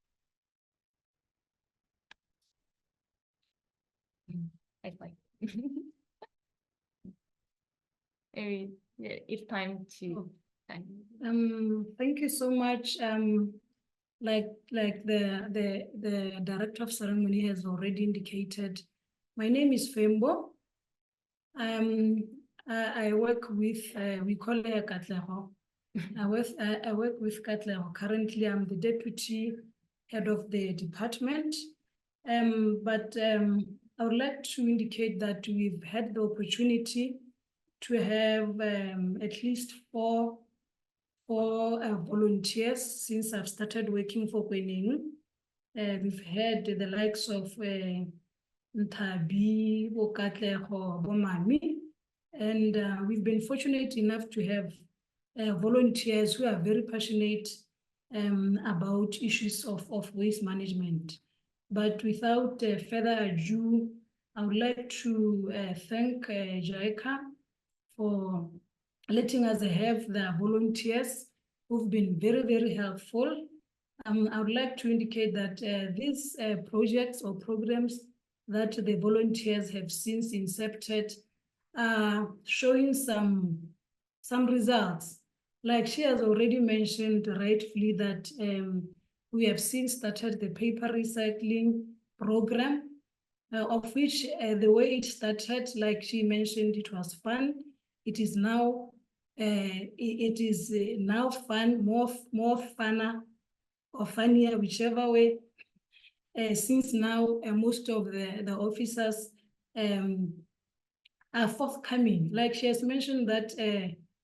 high five. Maybe it's time to. Thank you so much. Like the director of ceremony has already indicated, my name is Fembo. I work with we call her Katlego. I work with Katlego. Currently, I'm the deputy head of the department. But I would like to indicate that we've had the opportunity to have at least four volunteers since I've started working for Kwenen. We've had the likes of Ntabi, Bokatlego, Bomami, and we've been fortunate enough to have volunteers who are very passionate about issues of waste management. But without further ado, I would like to thank JICA for letting us have the volunteers who've been very, very helpful. I would like to indicate that these projects or programs that the volunteers have since incepted are showing some results. Like she has already mentioned rightfully that we have since started the paper recycling program, of which the way it started, like she mentioned, it was fun. It is now now fun, more funner or funnier, whichever way. Since now most of the officers are forthcoming. Like she has mentioned that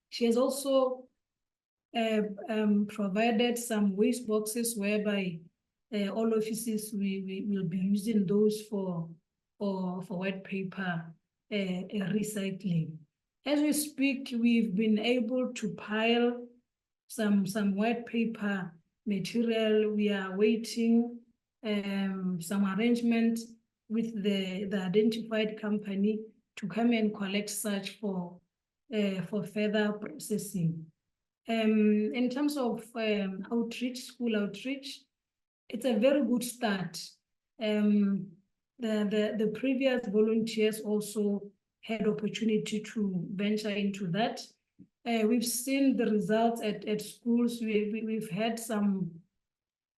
she has also provided some waste boxes whereby all offices we will be using those for white paper recycling. As we speak, we've been able to pile some white paper material. We are waiting some arrangement with the identified company to come and collect such for further processing. In terms of outreach, school outreach, it's a very good start. The previous volunteers also had opportunity to venture into that. We've seen the results at schools. We've had some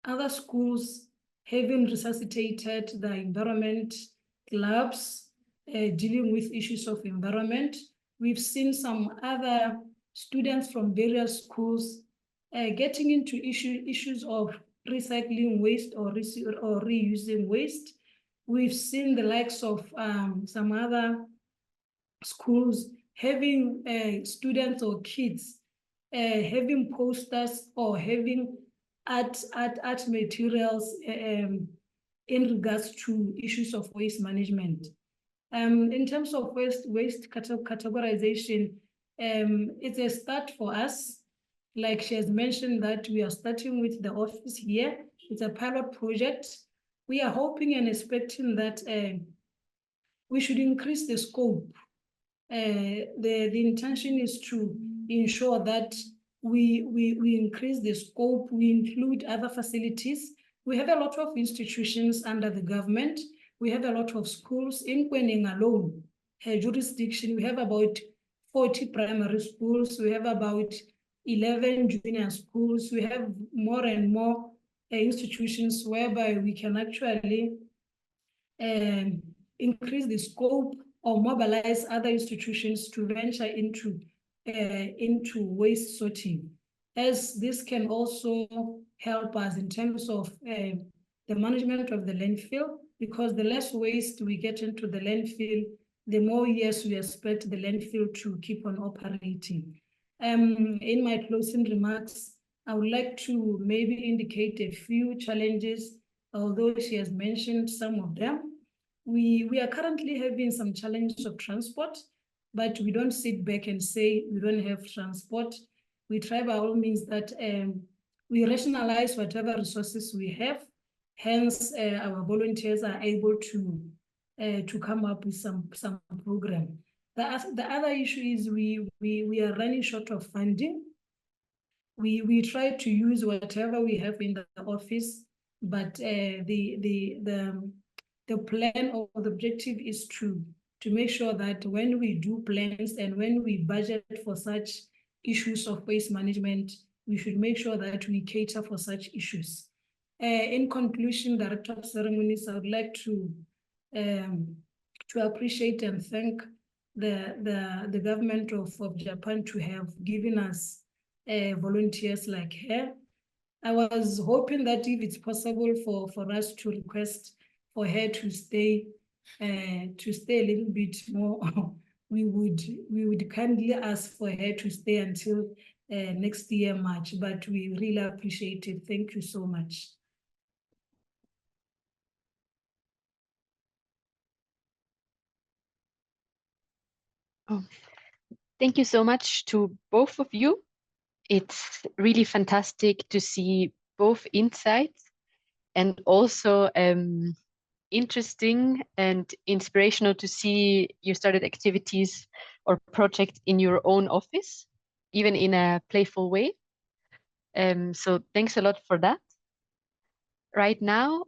other schools having resuscitated the environment clubs dealing with issues of environment. We've seen some other students from various schools getting into issues of recycling waste or reusing waste. We've seen the likes of some other schools having students or kids having posters or having art materials in regards to issues of waste management. In terms of waste categorization, it's a start for us. Like she has mentioned that we are starting with the office here. It's a pilot project. We are hoping and expecting that we should increase the scope. The intention is to ensure that we increase the scope, we include other facilities. We have a lot of institutions under the government. We have a lot of schools in Kwenen alone, her jurisdiction. We have about 40 primary schools. We have about 11 junior schools. We have more and more institutions whereby we can actually increase the scope or mobilize other institutions to venture into waste sorting, as this can also help us in terms of the management of the landfill, because the less waste we get into the landfill, the more years we expect the landfill to keep on operating. In my closing remarks, I would like to maybe indicate a few challenges, although she has mentioned some of them. We are currently having some challenges of transport, but we don't sit back and say we don't have transport. We try by all means that we rationalize whatever resources we have. Hence, our volunteers are able to come up with some program. The other issue is we are running short of funding. We try to use whatever we have in the office, but the the plan or the objective is to make sure that when we do plans and when we budget for such issues of waste management, we should make sure that we cater for such issues. In conclusion, Director of Ceremonies, I would like to appreciate and thank the government of Japan to have given us volunteers like her. I was hoping that if it's possible for us to request for her to stay a little bit more, we would kindly ask for her to stay until next year March, but we really appreciate it. Thank you so much. Oh, thank you so much to both of you. It's really fantastic to see both insights and also interesting and inspirational to see you started activities or projects in your own office, even in a playful way. So thanks a lot for that. Right now,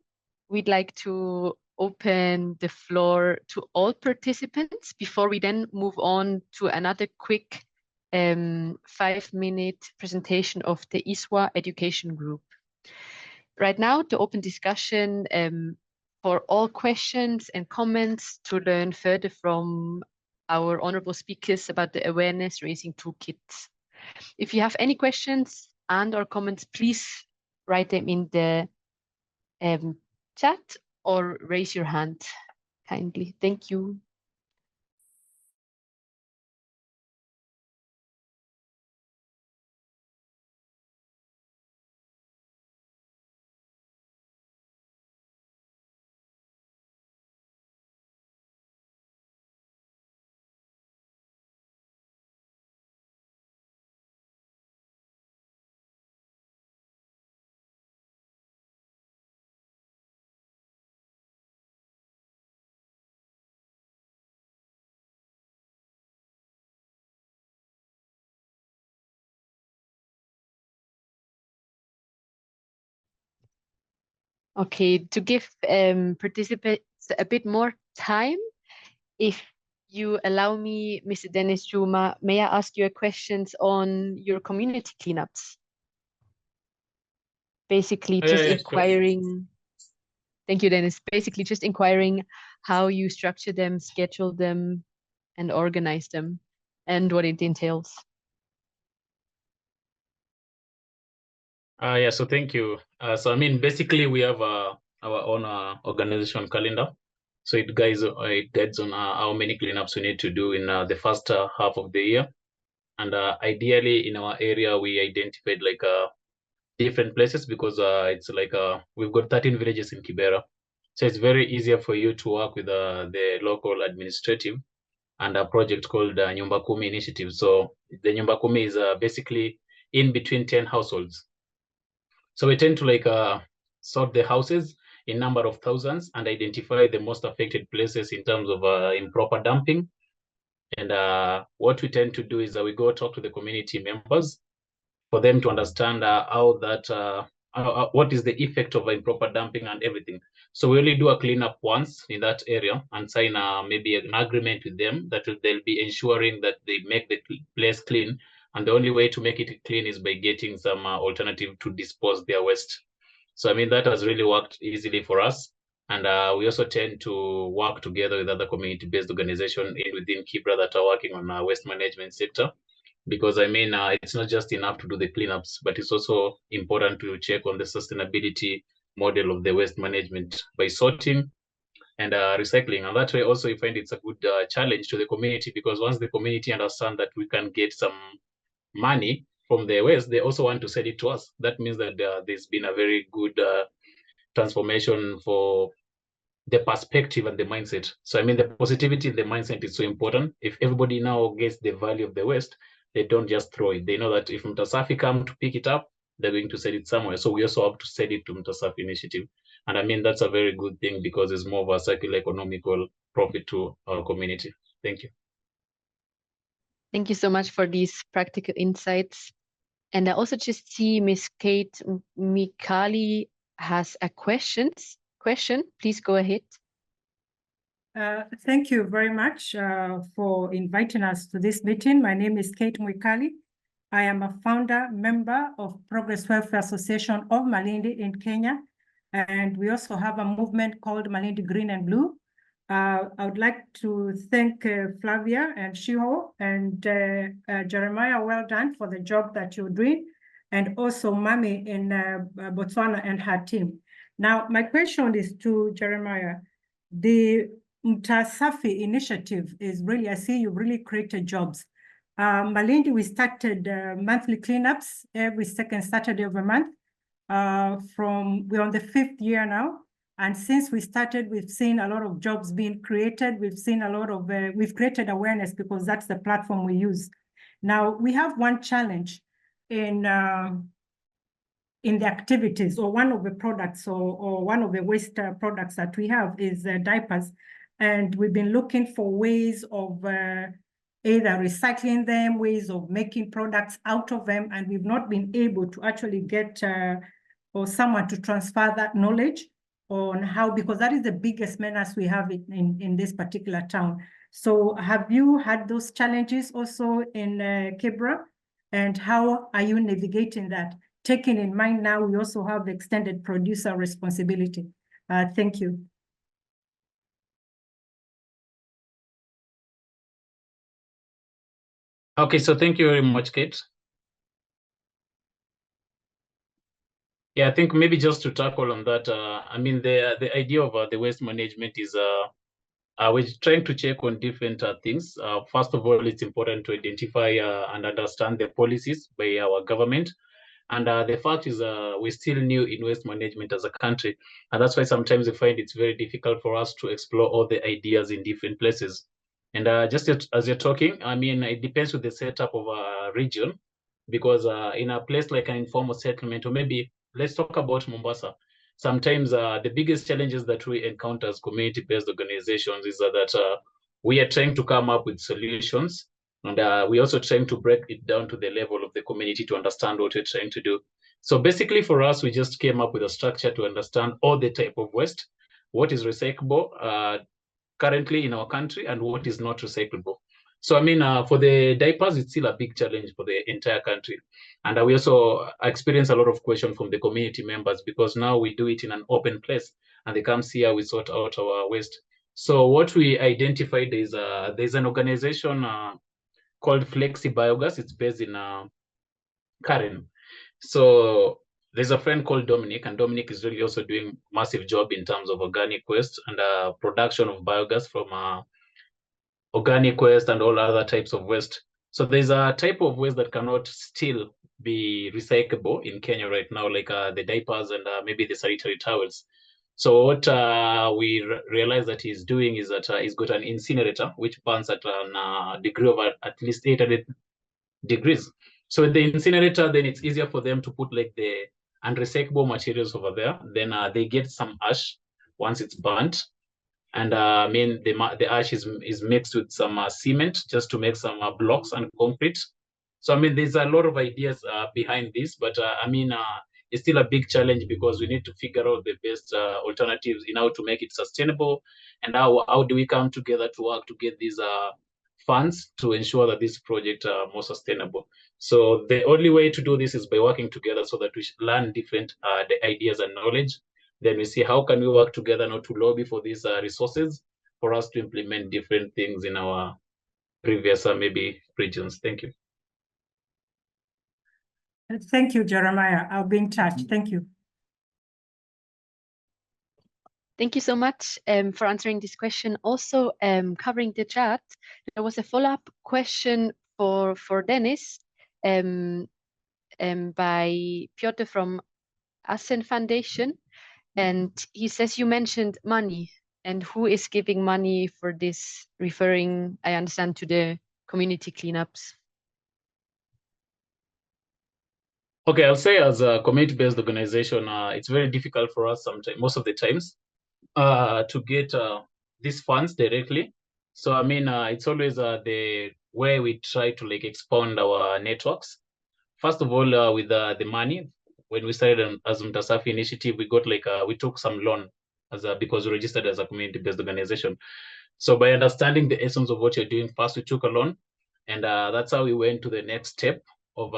we'd like to open the floor to all participants before we then move on to another quick 5-minute presentation of the ISWA education group. Right now, the open discussion for all questions and comments to learn further from our honorable speakers about the awareness raising toolkits. If you have any questions and or comments, please write them in the chat or raise your hand kindly. Thank you. Okay, to give participants a bit more time, if you allow me, Mr. Dennis Juma, may I ask you a questions on your community cleanups? Basically, just inquiring. Sure. Thank you, Dennis. Basically, just inquiring how you structure them, schedule them, and organize them, and what it entails. Yeah, so thank you. So I mean, basically, we have our own organization calendar. So it guides on how many cleanups we need to do in the first half of the year. And ideally, in our area, we identified like different places because it's like we've got 13 villages in Kibera. So it's very easier for you to work with the local administrative and a project called Nyumba Kumi Initiative. So the Nyumba Kumi is basically in between 10 households. So we tend to like sort the houses in number of thousands and identify the most affected places in terms of improper dumping. And what we tend to do is that we go talk to the community members for them to understand how that what is the effect of improper dumping and everything. So we only do a cleanup once in that area and sign maybe an agreement with them that they'll be ensuring that they make the place clean. And the only way to make it clean is by getting some alternative to dispose their waste. So I mean, that has really worked easily for us. And we also tend to work together with other community-based organizations within Kibra that are working on our waste management sector. Because I mean, it's not just enough to do the cleanups, but it's also important to check on the sustainability model of the waste management by sorting and recycling. And that way also you find it's a good challenge to the community, because once the community understand that we can get some money from the waste, they also want to sell it to us. That means that there's been a very good transformation for the perspective and the mindset. So I mean, the positivity in the mindset is so important. If everybody now gets the value of the waste, they don't just throw it. They know that if Mtasafi come to pick it up, they're going to sell it somewhere. So we also have to sell it to Mtasafi initiative. And I mean, that's a very good thing because it's more of a circular economical profit to our community. Thank you. Thank you so much for these practical insights. And I also just see Miss Kate Mikali has a question. Please go ahead. Thank you very much for inviting us to this meeting. My name is Kate Mwikali. I am a founder member of Progress Welfare Association of Malindi in Kenya. And we also have a movement called Malindi Green and Blue. I would like to thank Flavia and Shiho and Jeremiah, well done for the job that you're doing. And also Mami in Botswana and her team. Now, my question is to Jeremiah. The Mtasafi initiative is really, I see you've really created jobs. Malindi, we started monthly cleanups every second Saturday of the month. We're on the 5th year now. And since we started, we've seen a lot of jobs being created. We've seen a lot of, we've created awareness because that's the platform we use. Now, we have one challenge in the activities, or one of the products, or one of the waste products that we have is diapers. And we've been looking for ways of either recycling them, ways of making products out of them, and we've not been able to actually get or someone to transfer that knowledge on how, because that is the biggest menace we have in this particular town. So have you had those challenges also in Kibra? And how are you navigating that? Taking in mind now, we also have the extended producer responsibility. Thank you. Okay, so thank you very much, Kate. Yeah, I think maybe just to tackle on that, I mean, the idea of the waste management is we're trying to check on different things. First of all, it's important to identify and understand the policies by our government. And the fact is we're still new in waste management as a country. And that's why sometimes we find it's very difficult for us to explore all the ideas in different places. And just as you're talking, I mean, it depends with the setup of a region, because in a place like an informal settlement, or maybe let's talk about Mombasa, sometimes the biggest challenges that we encounter as community-based organizations is that we are trying to come up with solutions. And we're also trying to break it down to the level of the community to understand what we're trying to do. So basically for us, we just came up with a structure to understand all the type of waste, what is recyclable currently in our country and what is not recyclable. So I mean, for the diapers, it's still a big challenge for the entire country. And we also experience a lot of questions from the community members, because now we do it in an open place and they come see how we sort out our waste. So what we identified is there's an organization called Flexi Biogas. It's based in Karen. So there's a friend called Dominic, and Dominic is really also doing massive job in terms of organic waste and production of biogas from organic waste and all other types of waste. So there's a type of waste that cannot still be recyclable in Kenya right now, like the diapers and maybe the sanitary towels. So what we realize that he's doing is that he's got an incinerator which burns at a degree of at least 800 degrees. So with the incinerator, then it's easier for them to put like the unrecyclable materials over there. Then they get some ash once it's burnt. And I mean, the ash is mixed with some cement just to make some blocks and concrete. So I mean, there's a lot of ideas behind this, but I mean, it's still a big challenge because we need to figure out the best alternatives in how to make it sustainable, and how do we come together to work to get these funds to ensure that this project are more sustainable. So the only way to do this is by working together so that we learn different the ideas and knowledge. Then we see how can we work together now to lobby for these resources for us to implement different things in our previous maybe regions. Thank you. Thank you, Jeremiah. I'll be in touch. Thank you. Thank you so much for answering this question. Also, covering the chat, there was a follow-up question for Dennis by Piotr from Asen Foundation. And he says, you mentioned money, and who is giving money for this, referring, I understand, to the community cleanups? Okay, I'll say as a community-based organization, it's very difficult for us sometimes, most of the times, to get these funds directly. So I mean, it's always the way we try to like expand our networks. First of all, with the money, when we started as Mtasafi initiative, we got like we took some loan as because we registered as a community-based organization. So by understanding the essence of what you're doing, first we took a loan, and that's how we went to the next step of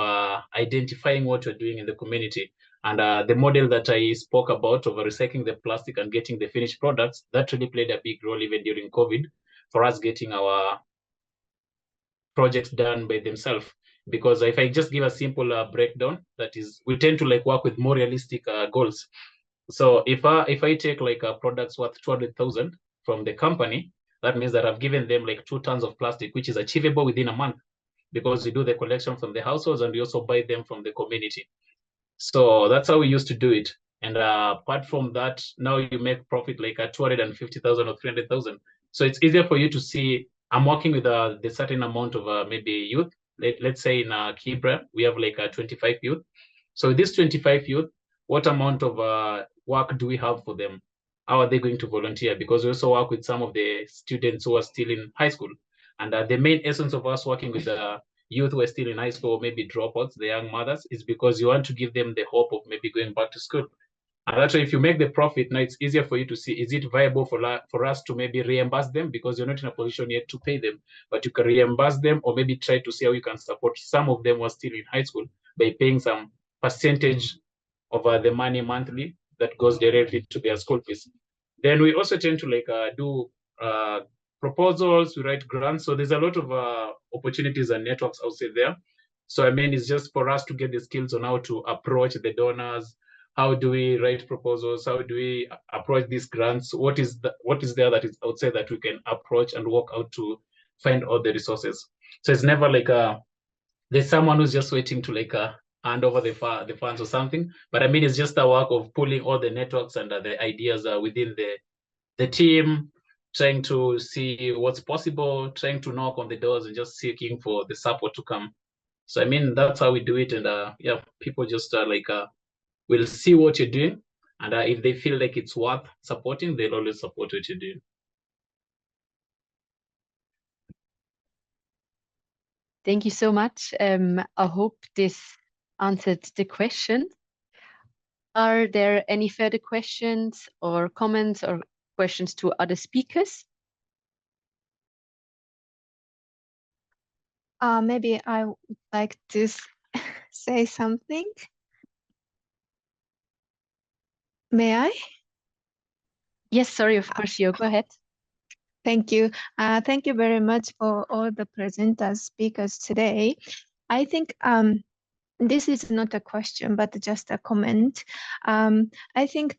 identifying what you're doing in the community. And the model that I spoke about of recycling the plastic and getting the finished products, that really played a big role even during COVID for us getting our projects done by themselves. Because if I just give a simple breakdown, that is, we tend to like work with more realistic goals. So if I take like products worth 200,000 from the company, that means that I've given them like 2 tons of plastic, which is achievable within a month, because we do the collection from the households and we also buy them from the community. So that's how we used to do it. And apart from that, now you make profit like at 250,000 or 300,000. So it's easier for you to see, I'm working with the certain amount of maybe youth. Let's say in Kibra, we have like 25 youth. So this 25 youth, what amount of work do we have for them? How are they going to volunteer? Because we also work with some of the students who are still in high school. And the main essence of us working with the youth who are still in high school, maybe dropouts, the young mothers, is because you want to give them the hope of maybe going back to school. And actually, if you make the profit, now it's easier for you to see, is it viable for us to maybe reimburse them, because you're not in a position yet to pay them, but you can reimburse them, or maybe try to see how you can support some of them who are still in high school by paying some percentage of the money monthly that goes directly to their school fees. Then we also tend to like do proposals, we write grants. So there's a lot of opportunities and networks outside there. So I mean, it's just for us to get the skills on how to approach the donors. How do we write proposals? How do we approach these grants? What is there that is outside that we can approach and work out to find all the resources? So it's never like there's someone who's just waiting to like hand over the funds or something. But I mean, it's just a work of pulling all the networks and the ideas within the team, trying to see what's possible, trying to knock on the doors and just seeking for the support to come. So I mean, that's how we do it. And yeah, people just will see what you're doing. And if they feel like it's worth supporting, they'll always support what you're doing. Thank you so much. I hope this answered the question. Are there any further questions or comments or questions to other speakers? Maybe I would like to say something. May I? Yes, sorry, of course, you go ahead. Thank you. Thank you very much for all the presenters, speakers today. I think this is not a question, but just a comment. I think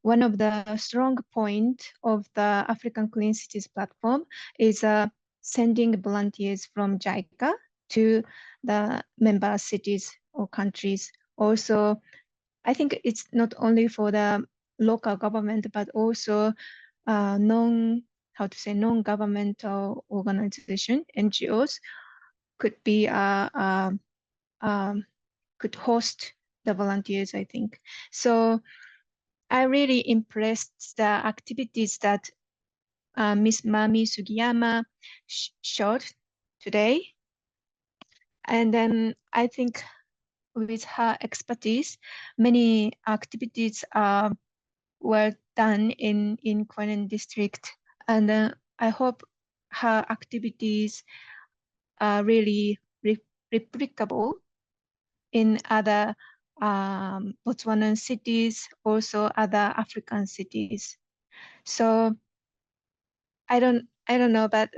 one of the strong point of the African Clean Cities platform is sending volunteers from JICA to the member cities or countries. Also, I think it's not only for the local government, but also non-governmental organization, NGOs, could host the volunteers, I think. So I really impressed the activities that Ms. Mami Sugiyama showed today. And then I think with her expertise, many activities were done in Kwenen District. And I hope her activities are really replicable in other Botswanan cities, also other African cities. So I don't know, but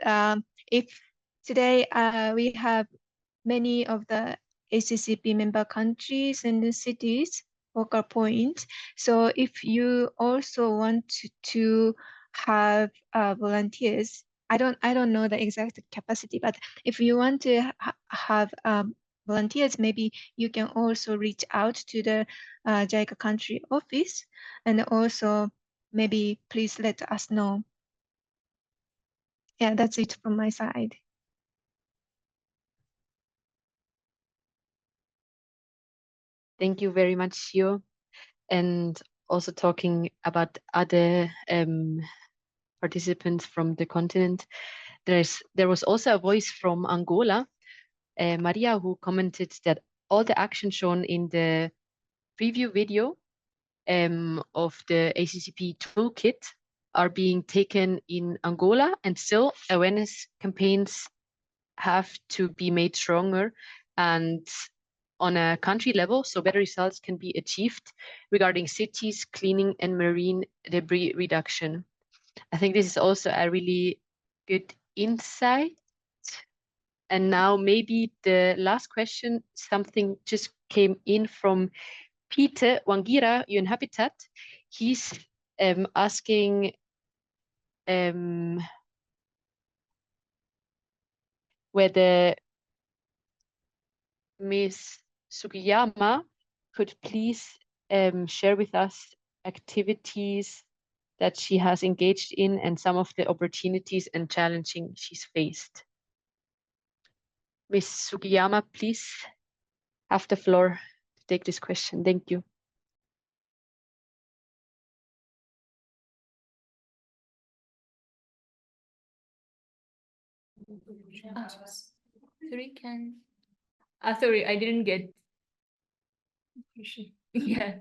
if today we have many of the ACCP member countries and the cities focal points. So if you also want to have volunteers, I don't know the exact capacity, but if you want to have volunteers, maybe you can also reach out to the JICA country office, and also maybe please let us know. Yeah, that's it from my side. Thank you very much, Shio. And also talking about other participants from the continent, there was also a voice from Angola, Maria, who commented that all the action shown in the preview video of the ACCP toolkit are being taken in Angola, and still awareness campaigns have to be made stronger and on a country level, so better results can be achieved regarding cities, cleaning, and marine debris reduction. I think this is also a really good insight. And now maybe the last question, something just came in from Peter Wangira, UN Habitat. He's asking whether Ms. Sugiyama could please share with us activities that she has engaged in and some of the opportunities and challenges she's faced. Ms. Sugiyama, please have the floor to take this question. Thank you. Sorry, I didn't get. Yeah.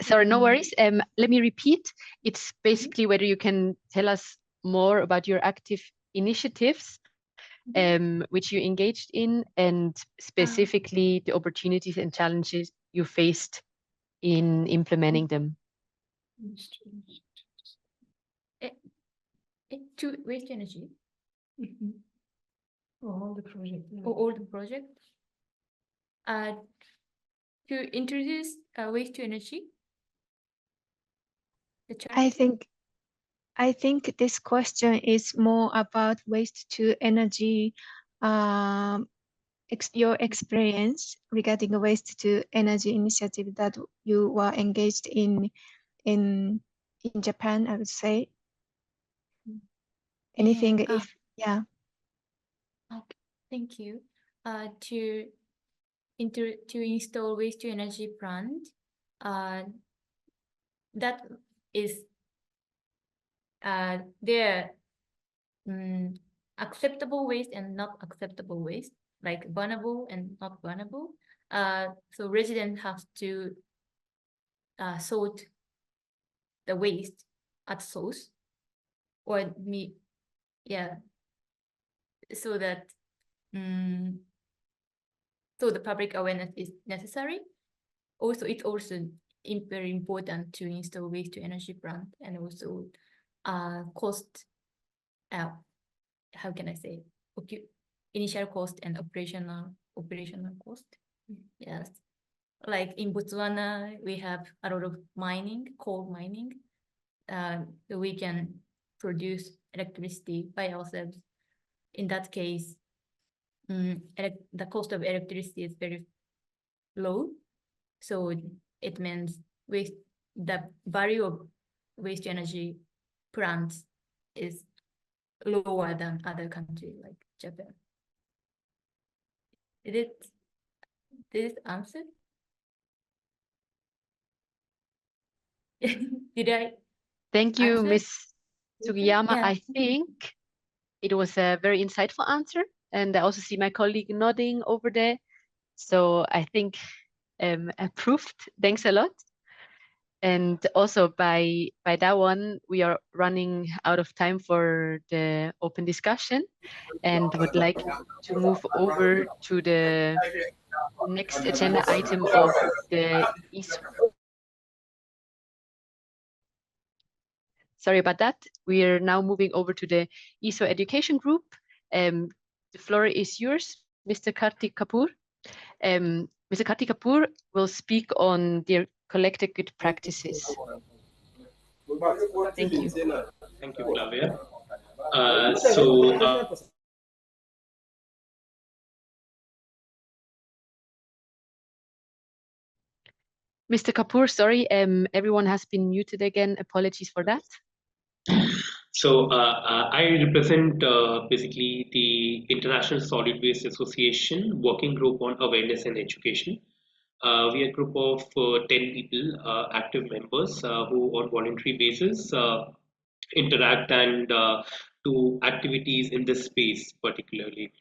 Sorry, no worries. Let me repeat. It's basically whether you can tell us more about your active initiatives which you engaged in, and specifically the opportunities and challenges you faced in implementing them. To waste energy. All the projects. All the projects. To introduce waste to energy. I think this question is more about waste to energy. Your experience regarding the waste to energy initiative that you were engaged in Japan, I would say. Anything if yeah. Okay, thank you. To install waste to energy plant, that is there acceptable waste and not acceptable waste, like burnable and not burnable. So residents have to sort the waste at source, or so that so the public awareness is necessary. Also, it's also very important to install waste to energy plant, and also cost. How can I say? Initial cost and operational cost. Yes, like in Botswana, we have a lot of coal mining. So we can produce electricity by ourselves. In that case, the cost of electricity is very low. So it means the value of waste to energy plants is lower than other countries like Japan. Did this answer? Did I? Thank you, answer? Ms. Sugiyama. Yeah. I think it was a very insightful answer. And I also see my colleague nodding over there. So I think approved. Thanks a lot. And also by that one, we are running out of time for the open discussion and would like to move over to the next agenda item of the ISO. Sorry about that. We are now moving over to the ISO education group. The floor is yours, Mr. Kartik Kapoor. Mr. Kartik Kapoor will speak on their collected good practices. Thank you. Thank you, Flavia. Mr. Kapoor, sorry, everyone has been muted again. Apologies for that. So I represent basically the International Solid Waste Association Working Group on Awareness and Education. We are a group of 10 people, active members who on voluntary basis interact and do activities in this space particularly.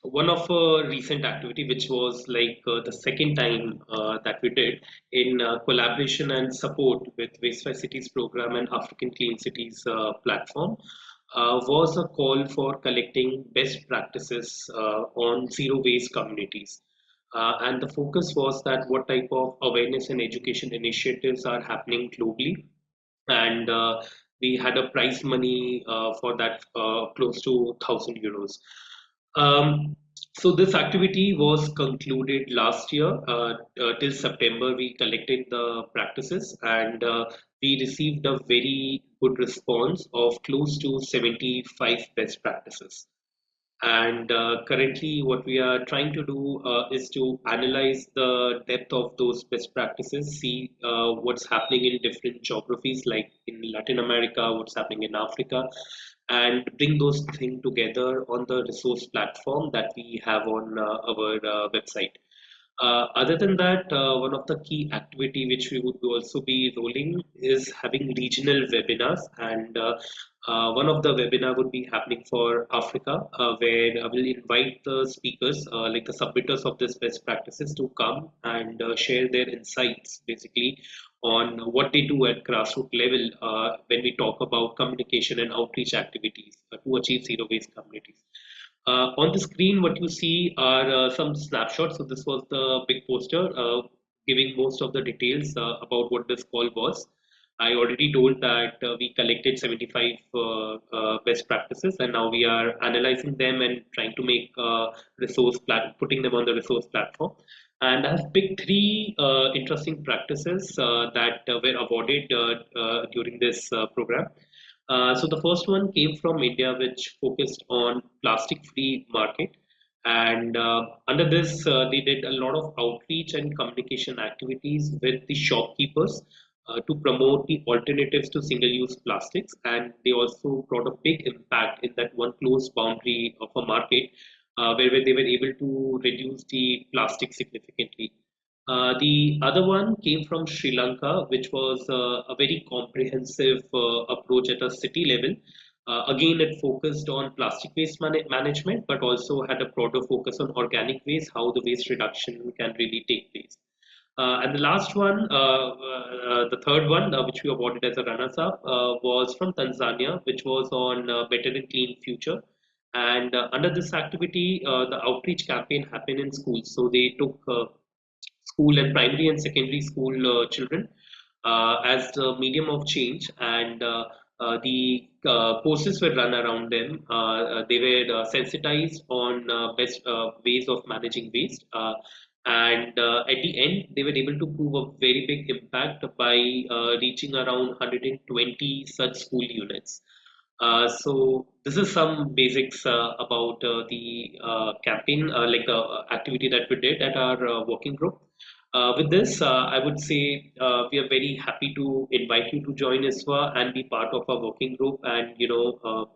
one of a recent activity, which was like the second time that we did in collaboration and support with Waste Wise Cities program and African Clean Cities platform, was a call for collecting best practices on zero waste communities. And the focus was that what type of awareness and education initiatives are happening globally. And we had a prize money for that close to €1,000. So this activity was concluded last year. Till September, we collected the practices, and we received a very good response of close to 75 best practices. And currently, what we are trying to do is to analyze the depth of those best practices, see what's happening in different geographies, like in Latin America, what's happening in Africa, and bring those things together on the resource platform that we have on our website. Other than that, one of the key activity which we would also be rolling is having regional webinars, and one of the webinar would be happening for Africa, where I will invite the speakers, like the submitters of this best practices, to come and share their insights, basically, on what they do at grassroots level when we talk about communication and outreach activities to achieve zero waste communities. On the screen, what you see are some snapshots. So this was the big poster giving most of the details about what this call was. I already told that we collected 75 best practices, and now we are analyzing them and trying to make putting them on the resource platform. And I have picked three interesting practices that were awarded during this program. So the first one came from India, which focused on plastic-free market. And under this, they did a lot of outreach and communication activities with the shopkeepers to promote the alternatives to single-use plastics. And they also brought a big impact in that one closed boundary of a market where they were able to reduce the plastic significantly. The other one came from Sri Lanka, which was a very comprehensive approach at a city level. Again, it focused on plastic waste management, but also had a broader focus on organic waste, how the waste reduction can really take place. And the last one, the third one, which we awarded as a runners-up, was from Tanzania, which was on Better and Clean Future. And under this activity, the outreach campaign happened in schools. So they took school and primary and secondary school children as the medium of change, and the courses were run around them. They were sensitized on best ways of managing waste, and at the end they were able to prove a very big impact by reaching around 120 such school units. So this is some basics about the campaign, like the activity that we did at our working group. With this, I would say we are very happy to invite you to join ISWA and be part of our working group, and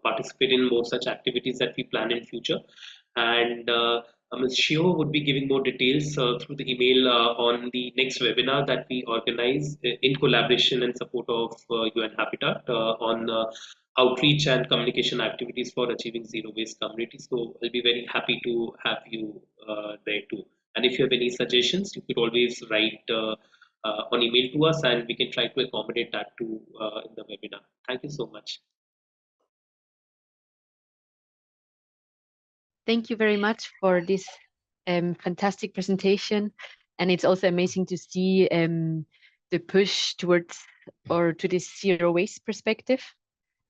participate in more such activities that we plan in future. And Ms. Shio would be giving more details through the email on the next webinar that we organize in collaboration and support of UN Habitat on outreach and communication activities for achieving zero waste communities. So I'll be very happy to have you there too. And if you have any suggestions, you could always write on email to us, and we can try to accommodate that too in the webinar. Thank you so much. Thank you very much for this fantastic presentation. And it's also amazing to see the push towards or to this zero waste perspective.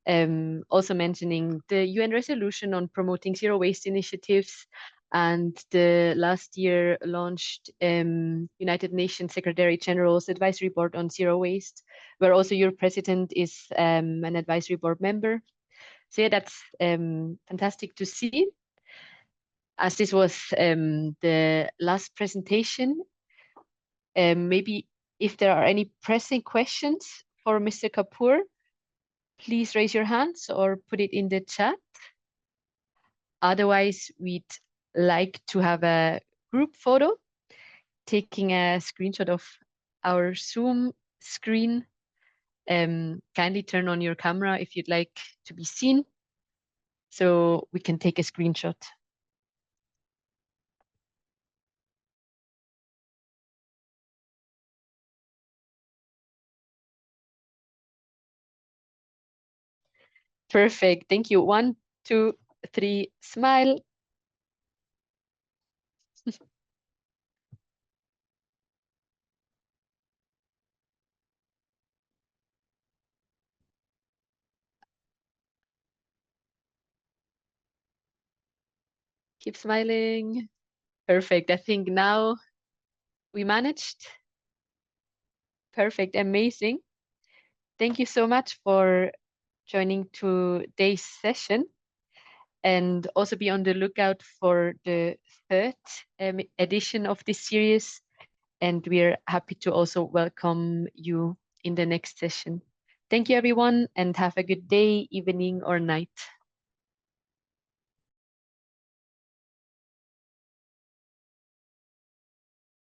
Also mentioning the UN resolution on promoting zero waste initiatives, and the last year launched United Nations Secretary General's Advisory Board on Zero Waste, where also your president is an advisory board member. So yeah, that's fantastic to see. As this was the last presentation, maybe if there are any pressing questions for Mr. Kapoor, please raise your hands or put it in the chat. Otherwise, we'd like to have a group photo, taking a screenshot of our Zoom screen. Kindly turn on your camera if you'd like to be seen, so we can take a screenshot. Perfect. Thank you. 1, 2, 3, smile. Keep smiling. Perfect. I think now we managed. Perfect. Amazing. Thank you so much for joining today's session. And also be on the lookout for the third edition of this series. And we're happy to also welcome you in the next session. Thank you, everyone, and have a good day, evening, or night.